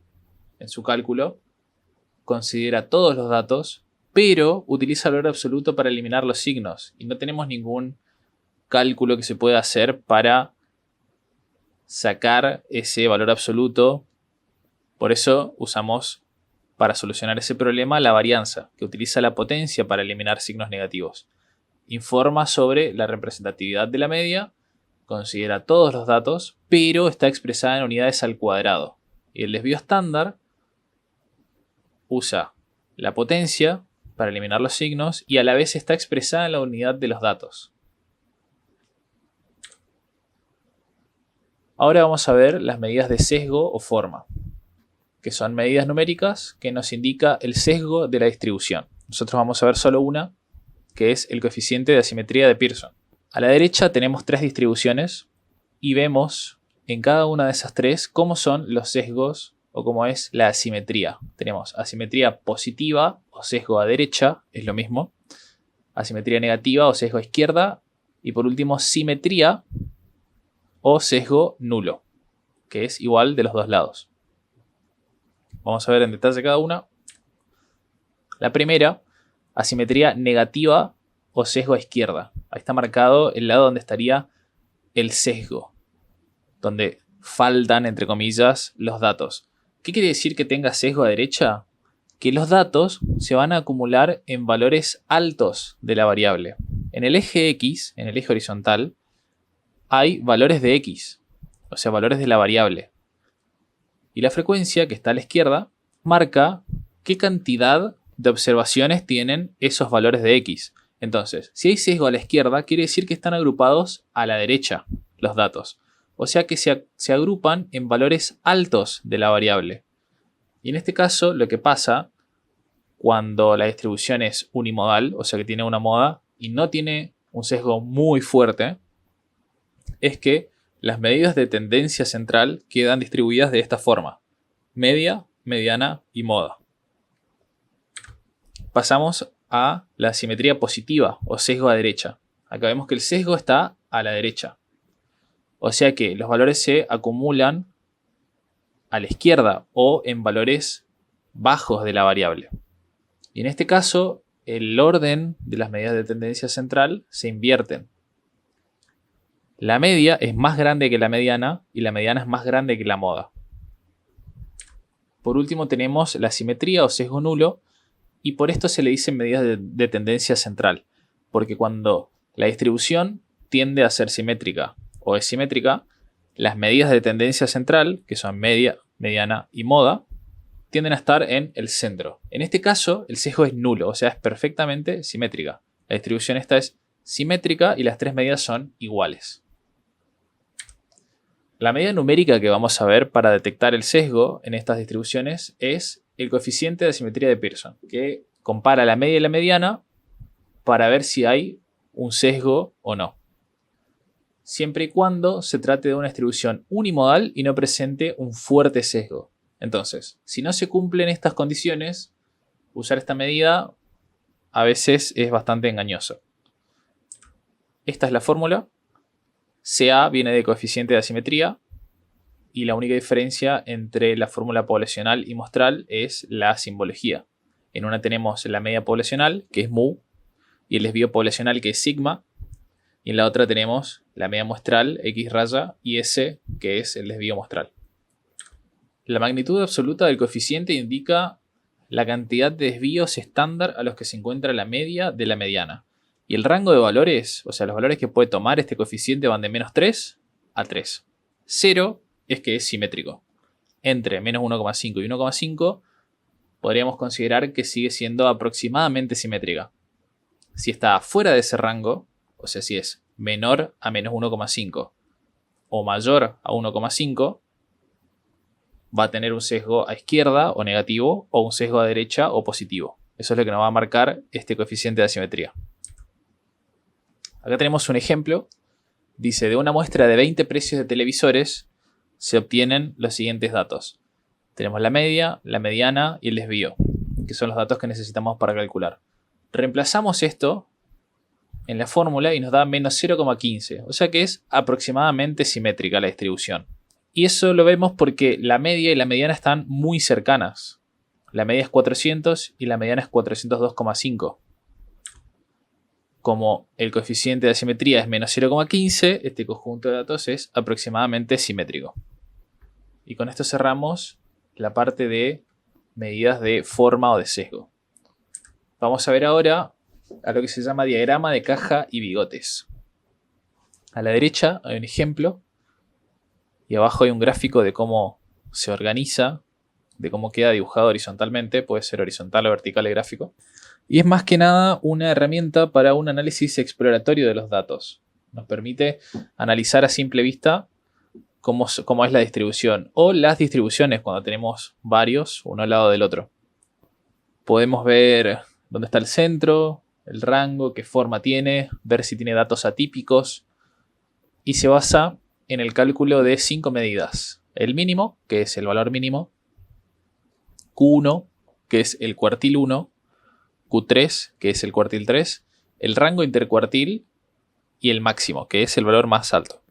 en su cálculo, considera todos los datos, pero utiliza el valor absoluto para eliminar los signos y no tenemos ningún cálculo que se pueda hacer para sacar ese valor absoluto. Por eso usamos, para solucionar ese problema, la varianza, que utiliza la potencia para eliminar signos negativos. Informa sobre la representatividad de la media, considera todos los datos, pero está expresada en unidades al cuadrado. Y el desvío estándar usa la potencia para eliminar los signos y a la vez está expresada en la unidad de los datos. Ahora vamos a ver las medidas de sesgo o forma, que son medidas numéricas que nos indica el sesgo de la distribución. Nosotros vamos a ver solo una, que es el coeficiente de asimetría de Pearson. A la derecha tenemos tres distribuciones y vemos en cada una de esas tres cómo son los sesgos o cómo es la asimetría. Tenemos asimetría positiva o sesgo a derecha, es lo mismo. Asimetría negativa o sesgo a izquierda. Y por último, simetría o sesgo nulo, que es igual de los dos lados. Vamos a ver en detalle cada una. La primera, asimetría negativa o sesgo a izquierda. Ahí está marcado el lado donde estaría el sesgo, donde faltan, entre comillas, los datos. ¿Qué quiere decir que tenga sesgo a derecha? Que los datos se van a acumular en valores altos de la variable. En el eje X, en el eje horizontal, hay valores de X, o sea, valores de la variable. Y la frecuencia, que está a la izquierda, marca qué cantidad de observaciones tienen esos valores de X. Entonces, si hay sesgo a la izquierda, quiere decir que están agrupados a la derecha los datos. O sea que se agrupan en valores altos de la variable. Y en este caso, lo que pasa cuando la distribución es unimodal, o sea que tiene una moda y no tiene un sesgo muy fuerte, es que las medidas de tendencia central quedan distribuidas de esta forma: media, mediana y moda. Pasamos a la simetría positiva o sesgo a derecha. Acá vemos que el sesgo está a la derecha. O sea que los valores se acumulan a la izquierda o en valores bajos de la variable. Y en este caso, el orden de las medidas de tendencia central se invierten. La media es más grande que la mediana y la mediana es más grande que la moda. Por último tenemos la simetría o sesgo nulo, y por esto se le dicen medidas de tendencia central, porque cuando la distribución tiende a ser simétrica o es simétrica, Las medidas de tendencia central, que son media, mediana y moda, tienden a estar en el centro. En este caso, el sesgo es nulo, o sea, es perfectamente simétrica. La distribución esta es simétrica y las tres medidas son iguales. La medida numérica que vamos a ver para detectar el sesgo en estas distribuciones es el coeficiente de asimetría de Pearson, que compara la media y la mediana para ver si hay un sesgo o no. Siempre y cuando se trate de una distribución unimodal y no presente un fuerte sesgo. Entonces, si no se cumplen estas condiciones, usar esta medida a veces es bastante engañoso. Esta es la fórmula. CA viene de coeficiente de asimetría y la única diferencia entre la fórmula poblacional y muestral es la simbología. En una tenemos la media poblacional, que es mu, y el desvío poblacional, que es sigma, y en la otra tenemos la media muestral, x raya, y S, que es el desvío muestral. La magnitud absoluta del coeficiente indica la cantidad de desvíos estándar a los que se encuentra la media de la mediana. Y el rango de valores, o sea, los valores que puede tomar este coeficiente van de menos 3 a 3. 0 es que es simétrico. Entre menos 1,5 y 1,5 podríamos considerar que sigue siendo aproximadamente simétrica. Si está fuera de ese rango, o sea, si es menor a menos 1,5 o mayor a 1,5, va a tener un sesgo a izquierda o negativo o un sesgo a derecha o positivo. Eso es lo que nos va a marcar este coeficiente de asimetría. Acá tenemos un ejemplo. Dice, de una muestra de 20 precios de televisores se obtienen los siguientes datos. Tenemos la media, la mediana y el desvío, que son los datos que necesitamos para calcular. Reemplazamos esto en la fórmula y nos da menos 0,15, o sea que es aproximadamente simétrica la distribución. Y eso lo vemos porque la media y la mediana están muy cercanas. La media es 400 y la mediana es 402,5. Como el coeficiente de asimetría es menos 0,15, este conjunto de datos es aproximadamente simétrico. Y con esto cerramos la parte de medidas de forma o de sesgo. Vamos a ver ahora a lo que se llama diagrama de caja y bigotes. A la derecha hay un ejemplo y abajo hay un gráfico de cómo se organiza, de cómo queda dibujado horizontalmente, puede ser horizontal o vertical el gráfico. Y es más que nada una herramienta para un análisis exploratorio de los datos. Nos permite analizar a simple vista cómo es la distribución o las distribuciones cuando tenemos varios uno al lado del otro. Podemos ver dónde está el centro, el rango, qué forma tiene, ver si tiene datos atípicos y se basa en el cálculo de 5 medidas. El mínimo, que es el valor mínimo, Q1, que es el cuartil 1, Q3, que es el cuartil 3, el rango intercuartil y el máximo, que es el valor más alto.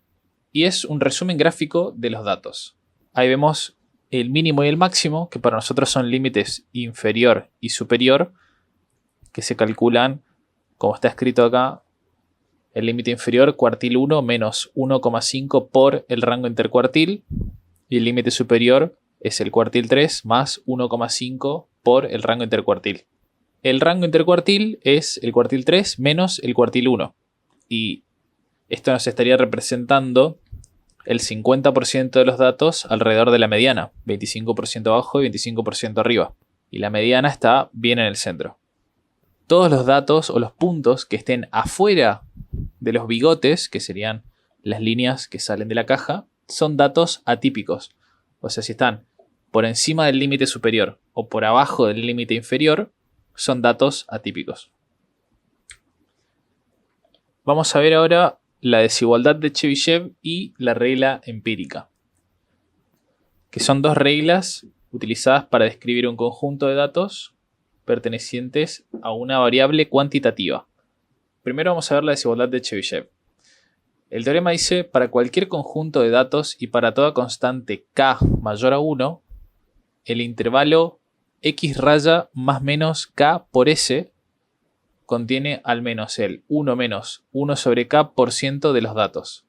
Y es un resumen gráfico de los datos. Ahí vemos el mínimo y el máximo, que para nosotros son límites inferior y superior, que se calculan, como está escrito acá, el límite inferior cuartil 1 menos 1,5 por el rango intercuartil, y el límite superior es el cuartil 3 más 1,5 por el rango intercuartil. El rango intercuartil es el cuartil 3 menos el cuartil 1. Y esto nos estaría representando el 50% de los datos alrededor de la mediana. 25% abajo y 25% arriba. Y la mediana está bien en el centro. Todos los datos o los puntos que estén afuera de los bigotes, que serían las líneas que salen de la caja, son datos atípicos. O sea, si están por encima del límite superior o por abajo del límite inferior, son datos atípicos. Vamos a ver ahora la desigualdad de Chebyshev y la regla empírica, que son dos reglas utilizadas para describir un conjunto de datos pertenecientes a una variable cuantitativa. Primero vamos a ver la desigualdad de Chebyshev. El teorema dice, para cualquier conjunto de datos y para toda constante k mayor a 1, el intervalo x raya más menos k por s contiene al menos el 1 menos 1 sobre k% de los datos.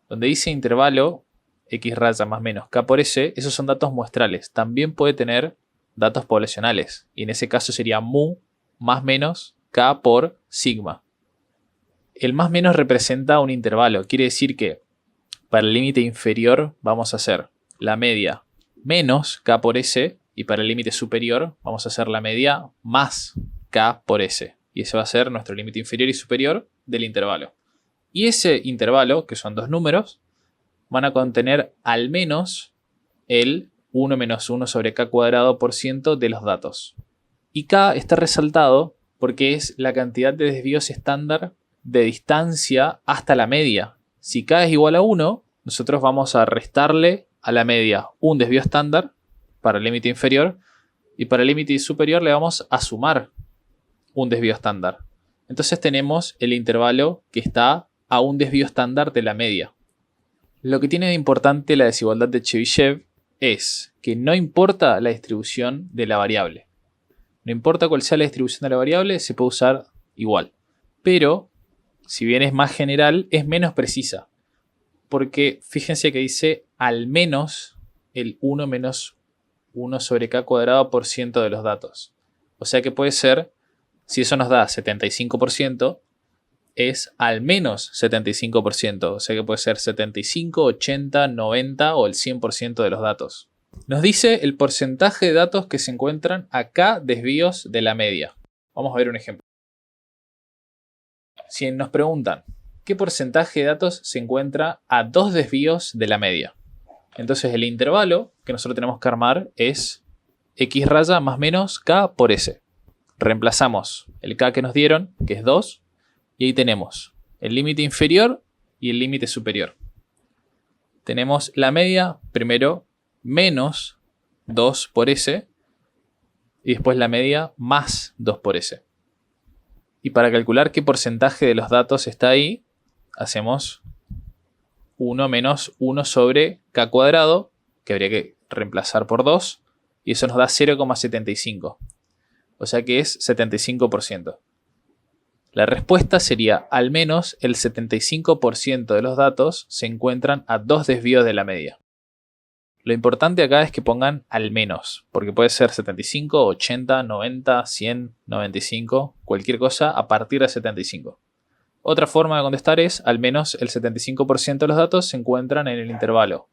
Donde dice intervalo x raya más menos k por s, esos son datos muestrales. También puede tener datos poblacionales. Y en ese caso sería mu más menos k por sigma. El más menos representa un intervalo. Quiere decir que Para el límite inferior vamos a hacer la media menos K por S. Y para el límite superior vamos a hacer la media más K por S. Y ese va a ser nuestro límite inferior y superior del intervalo. Y ese intervalo, que son dos números, van a contener al menos el 1 menos 1 sobre K cuadrado por ciento de los datos. Y K está resaltado porque es la cantidad de desvíos estándar de distancia hasta la media. Si K es igual a 1, nosotros vamos a restarle a la media un desvío estándar para el límite inferior y para el límite superior le vamos a sumar un desvío estándar. Entonces tenemos el intervalo que está a un desvío estándar de la media. Lo que tiene de importante la desigualdad de Chebyshev es que no importa la distribución de la variable. No importa cuál sea la distribución de la variable, se puede usar igual. Pero, si bien es más general, es menos precisa. Porque fíjense que dice al menos el 1 menos 1 sobre K cuadrado por ciento de los datos. O sea que puede ser, si eso nos da 75%, es al menos 75%. O sea que puede ser 75, 80, 90 o el 100% de los datos. Nos dice el porcentaje de datos que se encuentran a K desvíos de la media. Vamos a ver un ejemplo. Si nos preguntan, ¿qué porcentaje de datos se encuentra a 2 desvíos de la media? Entonces el intervalo que nosotros tenemos que armar es X raya más menos K por S. Reemplazamos el K que nos dieron, que es 2, y ahí tenemos el límite inferior y el límite superior. Tenemos la media, primero, menos 2 por S, y después la media más 2 por S. Y para calcular qué porcentaje de los datos está ahí, hacemos 1 menos 1 sobre K cuadrado, que habría que reemplazar por 2, y eso nos da 0,75. O sea que es 75%. La respuesta sería al menos el 75% de los datos se encuentran a 2 desvíos de la media. Lo importante acá es que pongan al menos, porque puede ser 75, 80, 90, 100, 95, cualquier cosa a partir de 75. Otra forma de contestar es al menos el 75% de los datos se encuentran en el intervalo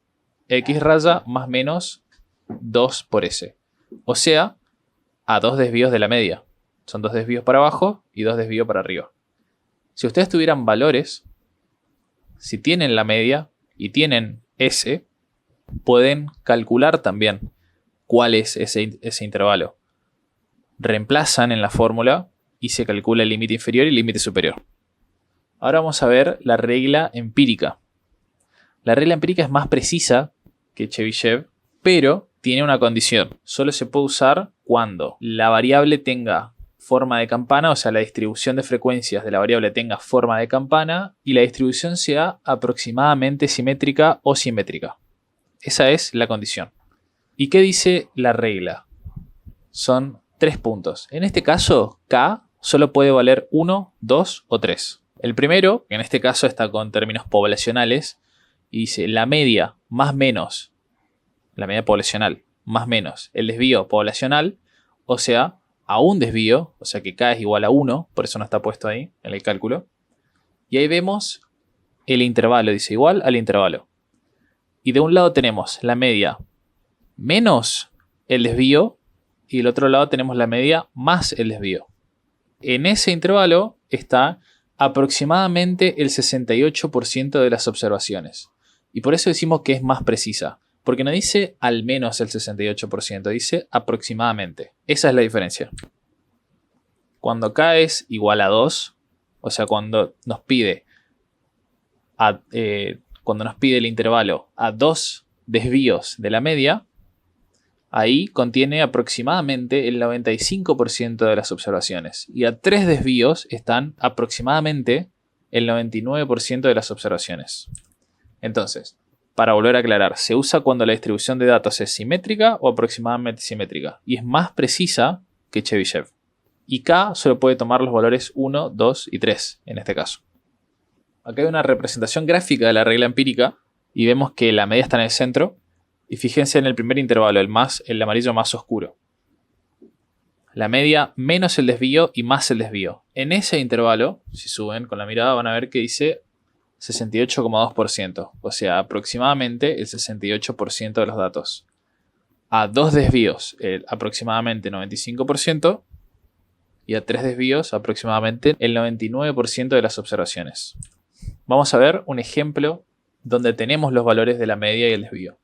X raya más menos 2 por S. O sea, a 2 desvíos de la media. Son 2 desvíos para abajo y 2 desvíos para arriba. Si ustedes tuvieran valores, si tienen la media y tienen S, pueden calcular también cuál es ese intervalo. Reemplazan en la fórmula y se calcula el límite inferior y el límite superior. Ahora vamos a ver la regla empírica. La regla empírica es más precisa que Chebyshev, pero tiene una condición. Solo se puede usar cuando la variable tenga forma de campana, o sea, la distribución de frecuencias de la variable tenga forma de campana y la distribución sea aproximadamente simétrica o simétrica. Esa es la condición. ¿Y qué dice la regla? Son 3 puntos. En este caso, K solo puede valer 1, 2 o 3. El primero, que en este caso está con términos poblacionales, y dice la media más menos, la media poblacional más menos el desvío poblacional, o sea, a un desvío, o sea que K es igual a 1, por eso no está puesto ahí en el cálculo. Y ahí vemos el intervalo, dice igual al intervalo. Y de un lado tenemos la media menos el desvío y del otro lado tenemos la media más el desvío. En ese intervalo está aproximadamente el 68% de las observaciones. Y por eso decimos que es más precisa. Porque no dice al menos el 68%, dice aproximadamente. Esa es la diferencia. Cuando K es igual a 2, o sea, cuando nos pide el intervalo a 2 desvíos de la media, ahí contiene aproximadamente el 95% de las observaciones. Y a 3 desvíos están aproximadamente el 99% de las observaciones. Entonces, para volver a aclarar, se usa cuando la distribución de datos es simétrica o aproximadamente simétrica. Y es más precisa que Chebyshev. Y K solo puede tomar los valores 1, 2 y 3 en este caso. Acá hay una representación gráfica de la regla empírica y vemos que la media está en el centro. Y fíjense en el primer intervalo, el amarillo más oscuro. La media menos el desvío y más el desvío. En ese intervalo, si suben con la mirada van a ver que dice 68,2%, o sea, aproximadamente el 68% de los datos. A 2 desvíos, aproximadamente 95%, y a 3 desvíos, aproximadamente el 99% de las observaciones. Vamos a ver un ejemplo donde tenemos los valores de la media y el desvío.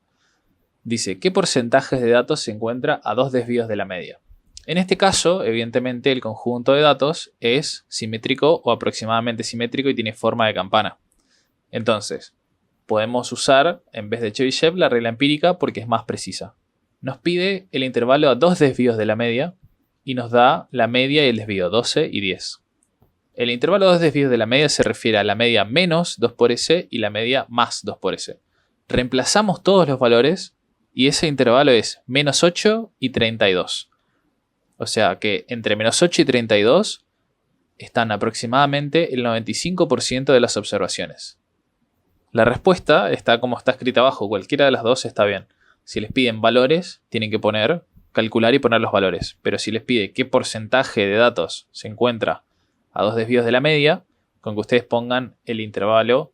Dice, ¿qué porcentajes de datos se encuentra a 2 desvíos de la media? En este caso, evidentemente, el conjunto de datos es simétrico o aproximadamente simétrico y tiene forma de campana. Entonces, podemos usar, en vez de Chebyshev, la regla empírica porque es más precisa. Nos pide el intervalo a 2 desvíos de la media y nos da la media y el desvío, 12 y 10. El intervalo a 2 desvíos de la media se refiere a la media menos 2 por s y la media más 2 por s. Reemplazamos todos los valores y ese intervalo es menos 8 y 32. O sea que entre menos 8 y 32 están aproximadamente el 95% de las observaciones. La respuesta está como está escrita abajo, cualquiera de las dos está bien. Si les piden valores, tienen que calcular y poner los valores. Pero si les pide qué porcentaje de datos se encuentra a 2 desvíos de la media, con que ustedes pongan el intervalo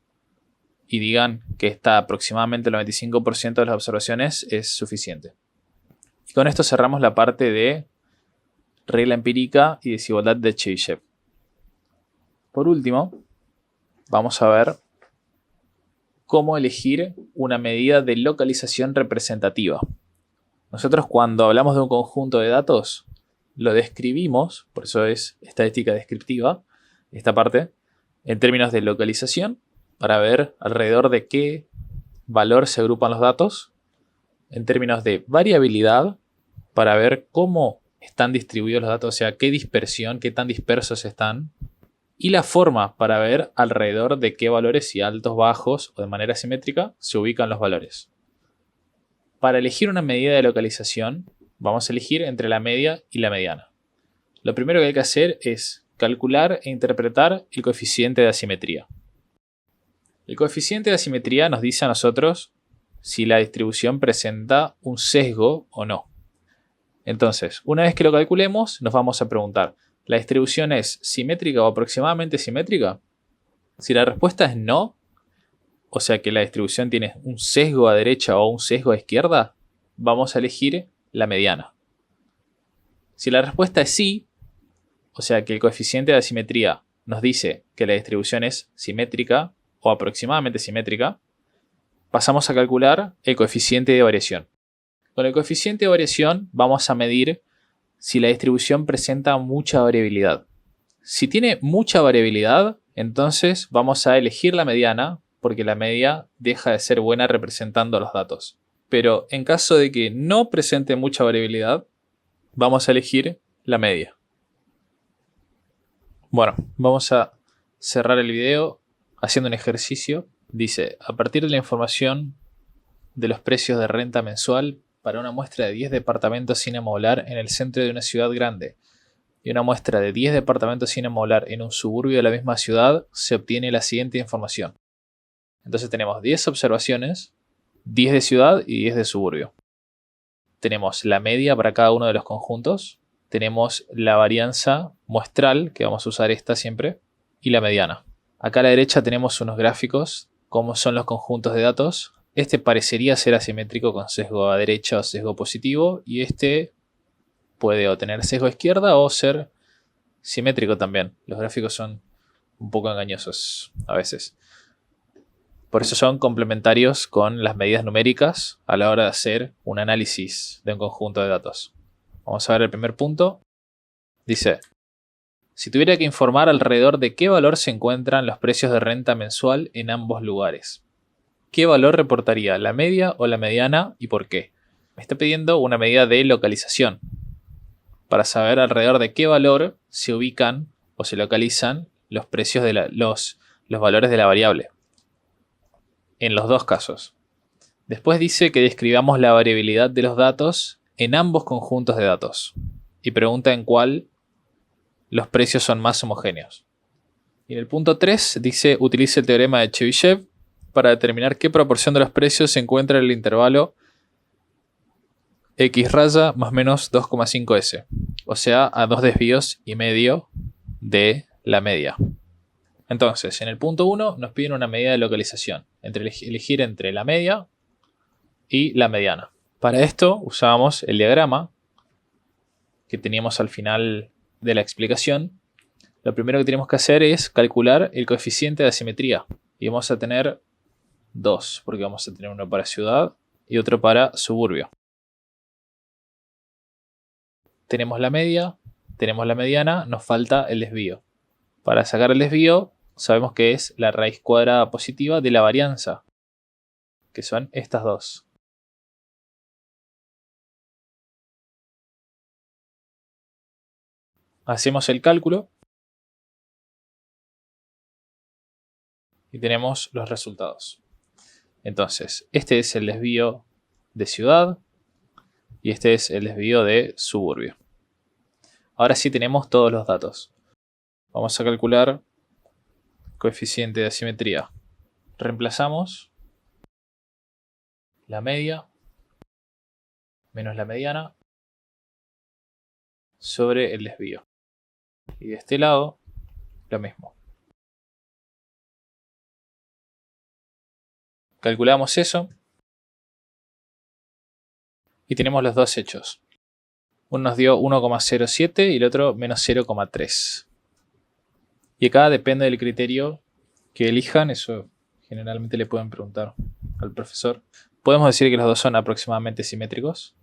y digan que está aproximadamente el 95% de las observaciones es suficiente. Y con esto cerramos la parte de regla empírica y desigualdad de Chebyshev. Por último, vamos a ver cómo elegir una medida de localización representativa. Nosotros cuando hablamos de un conjunto de datos, lo describimos, por eso es estadística descriptiva, esta parte, en términos de localización, para ver alrededor de qué valor se agrupan los datos, en términos de variabilidad, para ver cómo están distribuidos los datos, o sea, qué dispersión, qué tan dispersos están, y la forma para ver alrededor de qué valores, si altos, bajos o de manera simétrica, se ubican los valores. Para elegir una medida de localización, vamos a elegir entre la media y la mediana. Lo primero que hay que hacer es calcular e interpretar el coeficiente de asimetría. El coeficiente de asimetría nos dice a nosotros si la distribución presenta un sesgo o no. Entonces, una vez que lo calculemos, nos vamos a preguntar, ¿la distribución es simétrica o aproximadamente simétrica? Si la respuesta es no, o sea que la distribución tiene un sesgo a derecha o un sesgo a izquierda, vamos a elegir la mediana. Si la respuesta es sí, o sea que el coeficiente de asimetría nos dice que la distribución es simétrica o aproximadamente simétrica, pasamos a calcular el coeficiente de variación. Con el coeficiente de variación vamos a medir si la distribución presenta mucha variabilidad. Si tiene mucha variabilidad, entonces vamos a elegir la mediana porque la media deja de ser buena representando los datos. Pero en caso de que no presente mucha variabilidad, vamos a elegir la media. Bueno, vamos a cerrar el video haciendo un ejercicio. Dice, a partir de la información de los precios de renta mensual para una muestra de 10 departamentos sin amoblar en el centro de una ciudad grande y una muestra de 10 departamentos sin amoblar en un suburbio de la misma ciudad, se obtiene la siguiente información. Entonces tenemos 10 observaciones, 10 de ciudad y 10 de suburbio. Tenemos la media para cada uno de los conjuntos, tenemos la varianza muestral, que vamos a usar esta siempre, y la mediana. Acá a la derecha tenemos unos gráficos, cómo son los conjuntos de datos. Este parecería ser asimétrico con sesgo a derecha o sesgo positivo, y este puede o tener sesgo a izquierda o ser simétrico también. Los gráficos son un poco engañosos a veces. Por eso son complementarios con las medidas numéricas a la hora de hacer un análisis de un conjunto de datos. Vamos a ver el primer punto. Dice, si tuviera que informar alrededor de qué valor se encuentran los precios de renta mensual en ambos lugares, ¿qué valor reportaría, la media o la mediana y por qué? Me está pidiendo una medida de localización para saber alrededor de qué valor se ubican o se localizan los precios de los valores de la variable. En los dos casos. Después dice que describamos la variabilidad de los datos en ambos conjuntos de datos y pregunta en cuál los precios son más homogéneos. Y en el punto 3 dice utilice el teorema de Chebyshev para determinar qué proporción de los precios se encuentra en el intervalo x raya más menos 2,5s, o sea a 2 desvíos y medio de la media. Entonces, en el punto 1 nos piden una medida de localización, elegir entre la media y la mediana. Para esto usábamos el diagrama que teníamos al final de la explicación. Lo primero que tenemos que hacer es calcular el coeficiente de asimetría. Y vamos a tener dos, porque vamos a tener uno para ciudad y otro para suburbio. Tenemos la media, tenemos la mediana, nos falta el desvío. Para sacar el desvío, sabemos que es la raíz cuadrada positiva de la varianza, que son estas dos. Hacemos el cálculo y tenemos los resultados. Entonces, este es el desvío de ciudad y este es el desvío de suburbio. Ahora sí tenemos todos los datos. Vamos a calcular coeficiente de asimetría. Reemplazamos la media menos la mediana sobre el desvío. Y de este lado, lo mismo. Calculamos eso y tenemos los dos hechos. Uno nos dio 1,07 y el otro menos 0,3. Y acá depende del criterio que elijan, eso generalmente le pueden preguntar al profesor. Podemos decir que los dos son aproximadamente simétricos.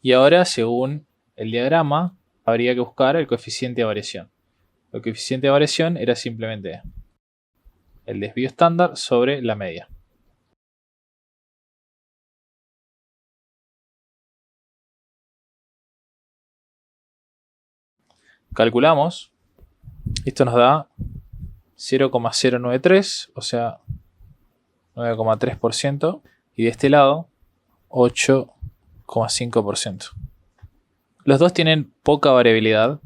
Y ahora, según el diagrama, habría que buscar el coeficiente de variación. El coeficiente de variación era simplemente el desvío estándar sobre la media. Calculamos. Esto nos da 0,093, o sea, 9,3%. Y de este lado, 8,5%. Los dos tienen poca variabilidad,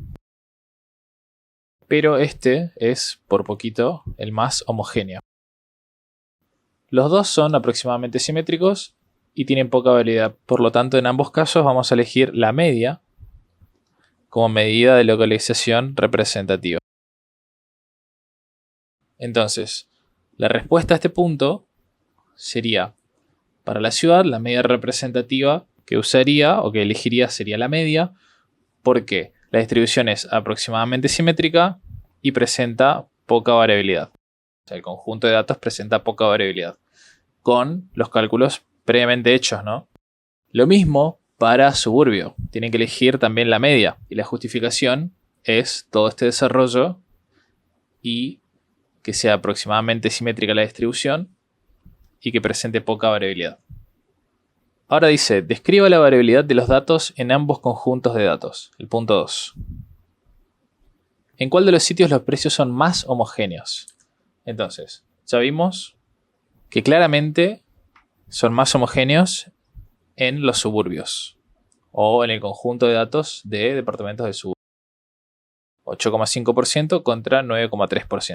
pero este es, por poquito, el más homogéneo. Los dos son aproximadamente simétricos y tienen poca variabilidad. Por lo tanto, en ambos casos vamos a elegir la media como medida de localización representativa. Entonces, la respuesta a este punto sería, para la ciudad, la media representativa que usaría o que elegiría sería la media, porque la distribución es aproximadamente simétrica y presenta poca variabilidad. O sea, el conjunto de datos presenta poca variabilidad, con los cálculos previamente hechos, ¿no? Lo mismo para suburbio. Tienen que elegir también la media, y la justificación es todo este desarrollo y que sea aproximadamente simétrica la distribución y que presente poca variabilidad. Ahora dice, describa la variabilidad de los datos en ambos conjuntos de datos. El punto 2. ¿En cuál de los sitios los precios son más homogéneos? Entonces, ya vimos que claramente son más homogéneos en los suburbios o en el conjunto de datos de departamentos de suburbio. 8,5% contra 9,3%.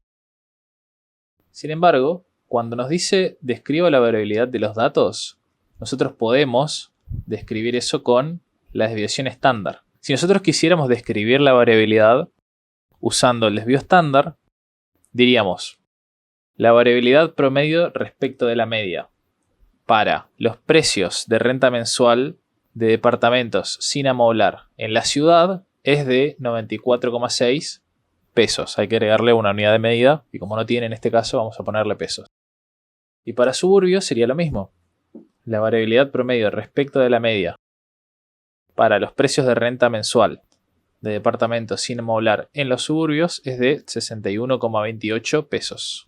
Sin embargo, cuando nos dice describa la variabilidad de los datos, nosotros podemos describir eso con la desviación estándar. Si nosotros quisiéramos describir la variabilidad usando el desvío estándar, diríamos la variabilidad promedio respecto de la media para los precios de renta mensual de departamentos sin amoblar en la ciudad es de 94,6 pesos. Hay que agregarle una unidad de medida y como no tiene en este caso vamos a ponerle pesos. Y para suburbio sería lo mismo. La variabilidad promedio respecto de la media para los precios de renta mensual de departamentos sin amoblar en los suburbios es de 61,28 pesos.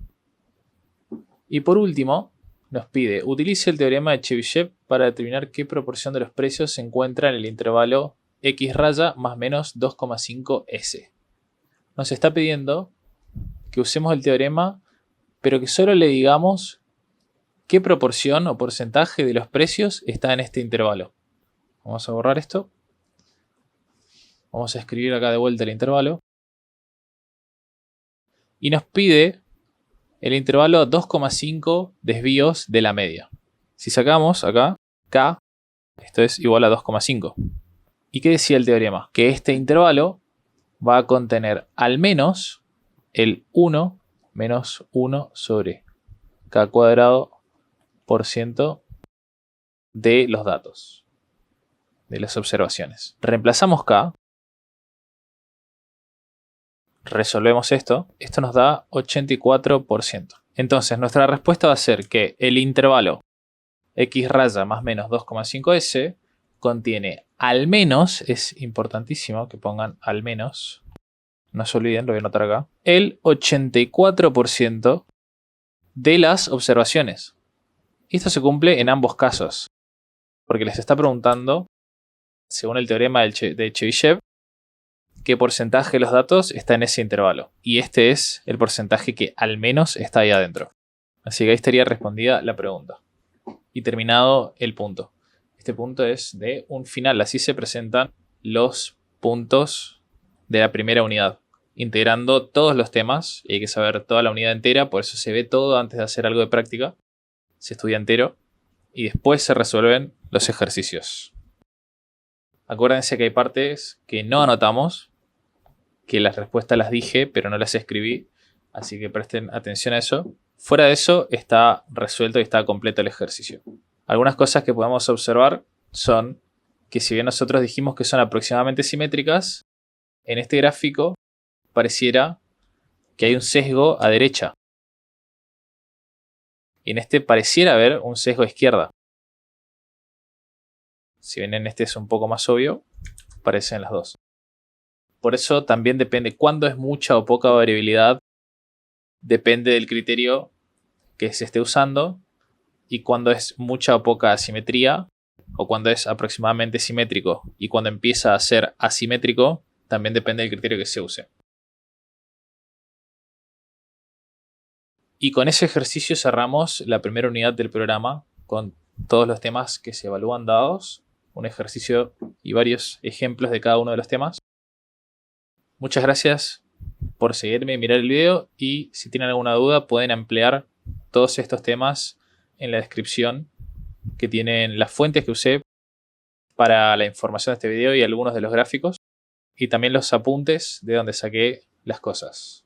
Y por último, nos pide, utilice el teorema de Chebyshev para determinar qué proporción de los precios se encuentra en el intervalo x raya más menos 2,5 s. Nos está pidiendo que usemos el teorema, pero que solo le digamos qué proporción o porcentaje de los precios está en este intervalo. Vamos a borrar esto. Vamos a escribir acá de vuelta el intervalo. Y nos pide el intervalo 2,5 desvíos de la media. Si sacamos acá, K, esto es igual a 2,5. ¿Y qué decía el teorema? Que este intervalo va a contener al menos el 1 menos 1 sobre k cuadrado por ciento de los datos, de las observaciones. Reemplazamos k, resolvemos esto nos da 84%. Entonces nuestra respuesta va a ser que el intervalo x raya más menos 2,5s contiene al menos, es importantísimo que pongan al menos, no se olviden, lo voy a anotar acá, el 84% de las observaciones. Esto se cumple en ambos casos, porque les está preguntando, según el teorema de Chebyshev, qué porcentaje de los datos está en ese intervalo. Y este es el porcentaje que al menos está ahí adentro. Así que ahí estaría respondida la pregunta. Y terminado el punto. Este punto es de un final. Así se presentan los puntos de la primera unidad, integrando todos los temas. Y hay que saber toda la unidad entera, por eso se ve todo antes de hacer algo de práctica. Se estudia entero y después se resuelven los ejercicios. Acuérdense que hay partes que no anotamos, que las respuestas las dije, pero no las escribí. Así que presten atención a eso. Fuera de eso está resuelto y está completo el ejercicio. Algunas cosas que podemos observar son que si bien nosotros dijimos que son aproximadamente simétricas, en este gráfico pareciera que hay un sesgo a derecha. Y en este pareciera haber un sesgo a izquierda. Si bien en este es un poco más obvio, parecen las dos. Por eso también depende cuándo es mucha o poca variabilidad. Depende del criterio que se esté usando y cuándo es mucha o poca asimetría o cuándo es aproximadamente simétrico y cuando empieza a ser asimétrico también depende del criterio que se use. Y con ese ejercicio cerramos la primera unidad del programa con todos los temas que se evalúan dados, un ejercicio y varios ejemplos de cada uno de los temas. Muchas gracias por seguirme y mirar el video y si tienen alguna duda pueden ampliar todos estos temas en la descripción que tienen las fuentes que usé para la información de este video y algunos de los gráficos y también los apuntes de donde saqué las cosas.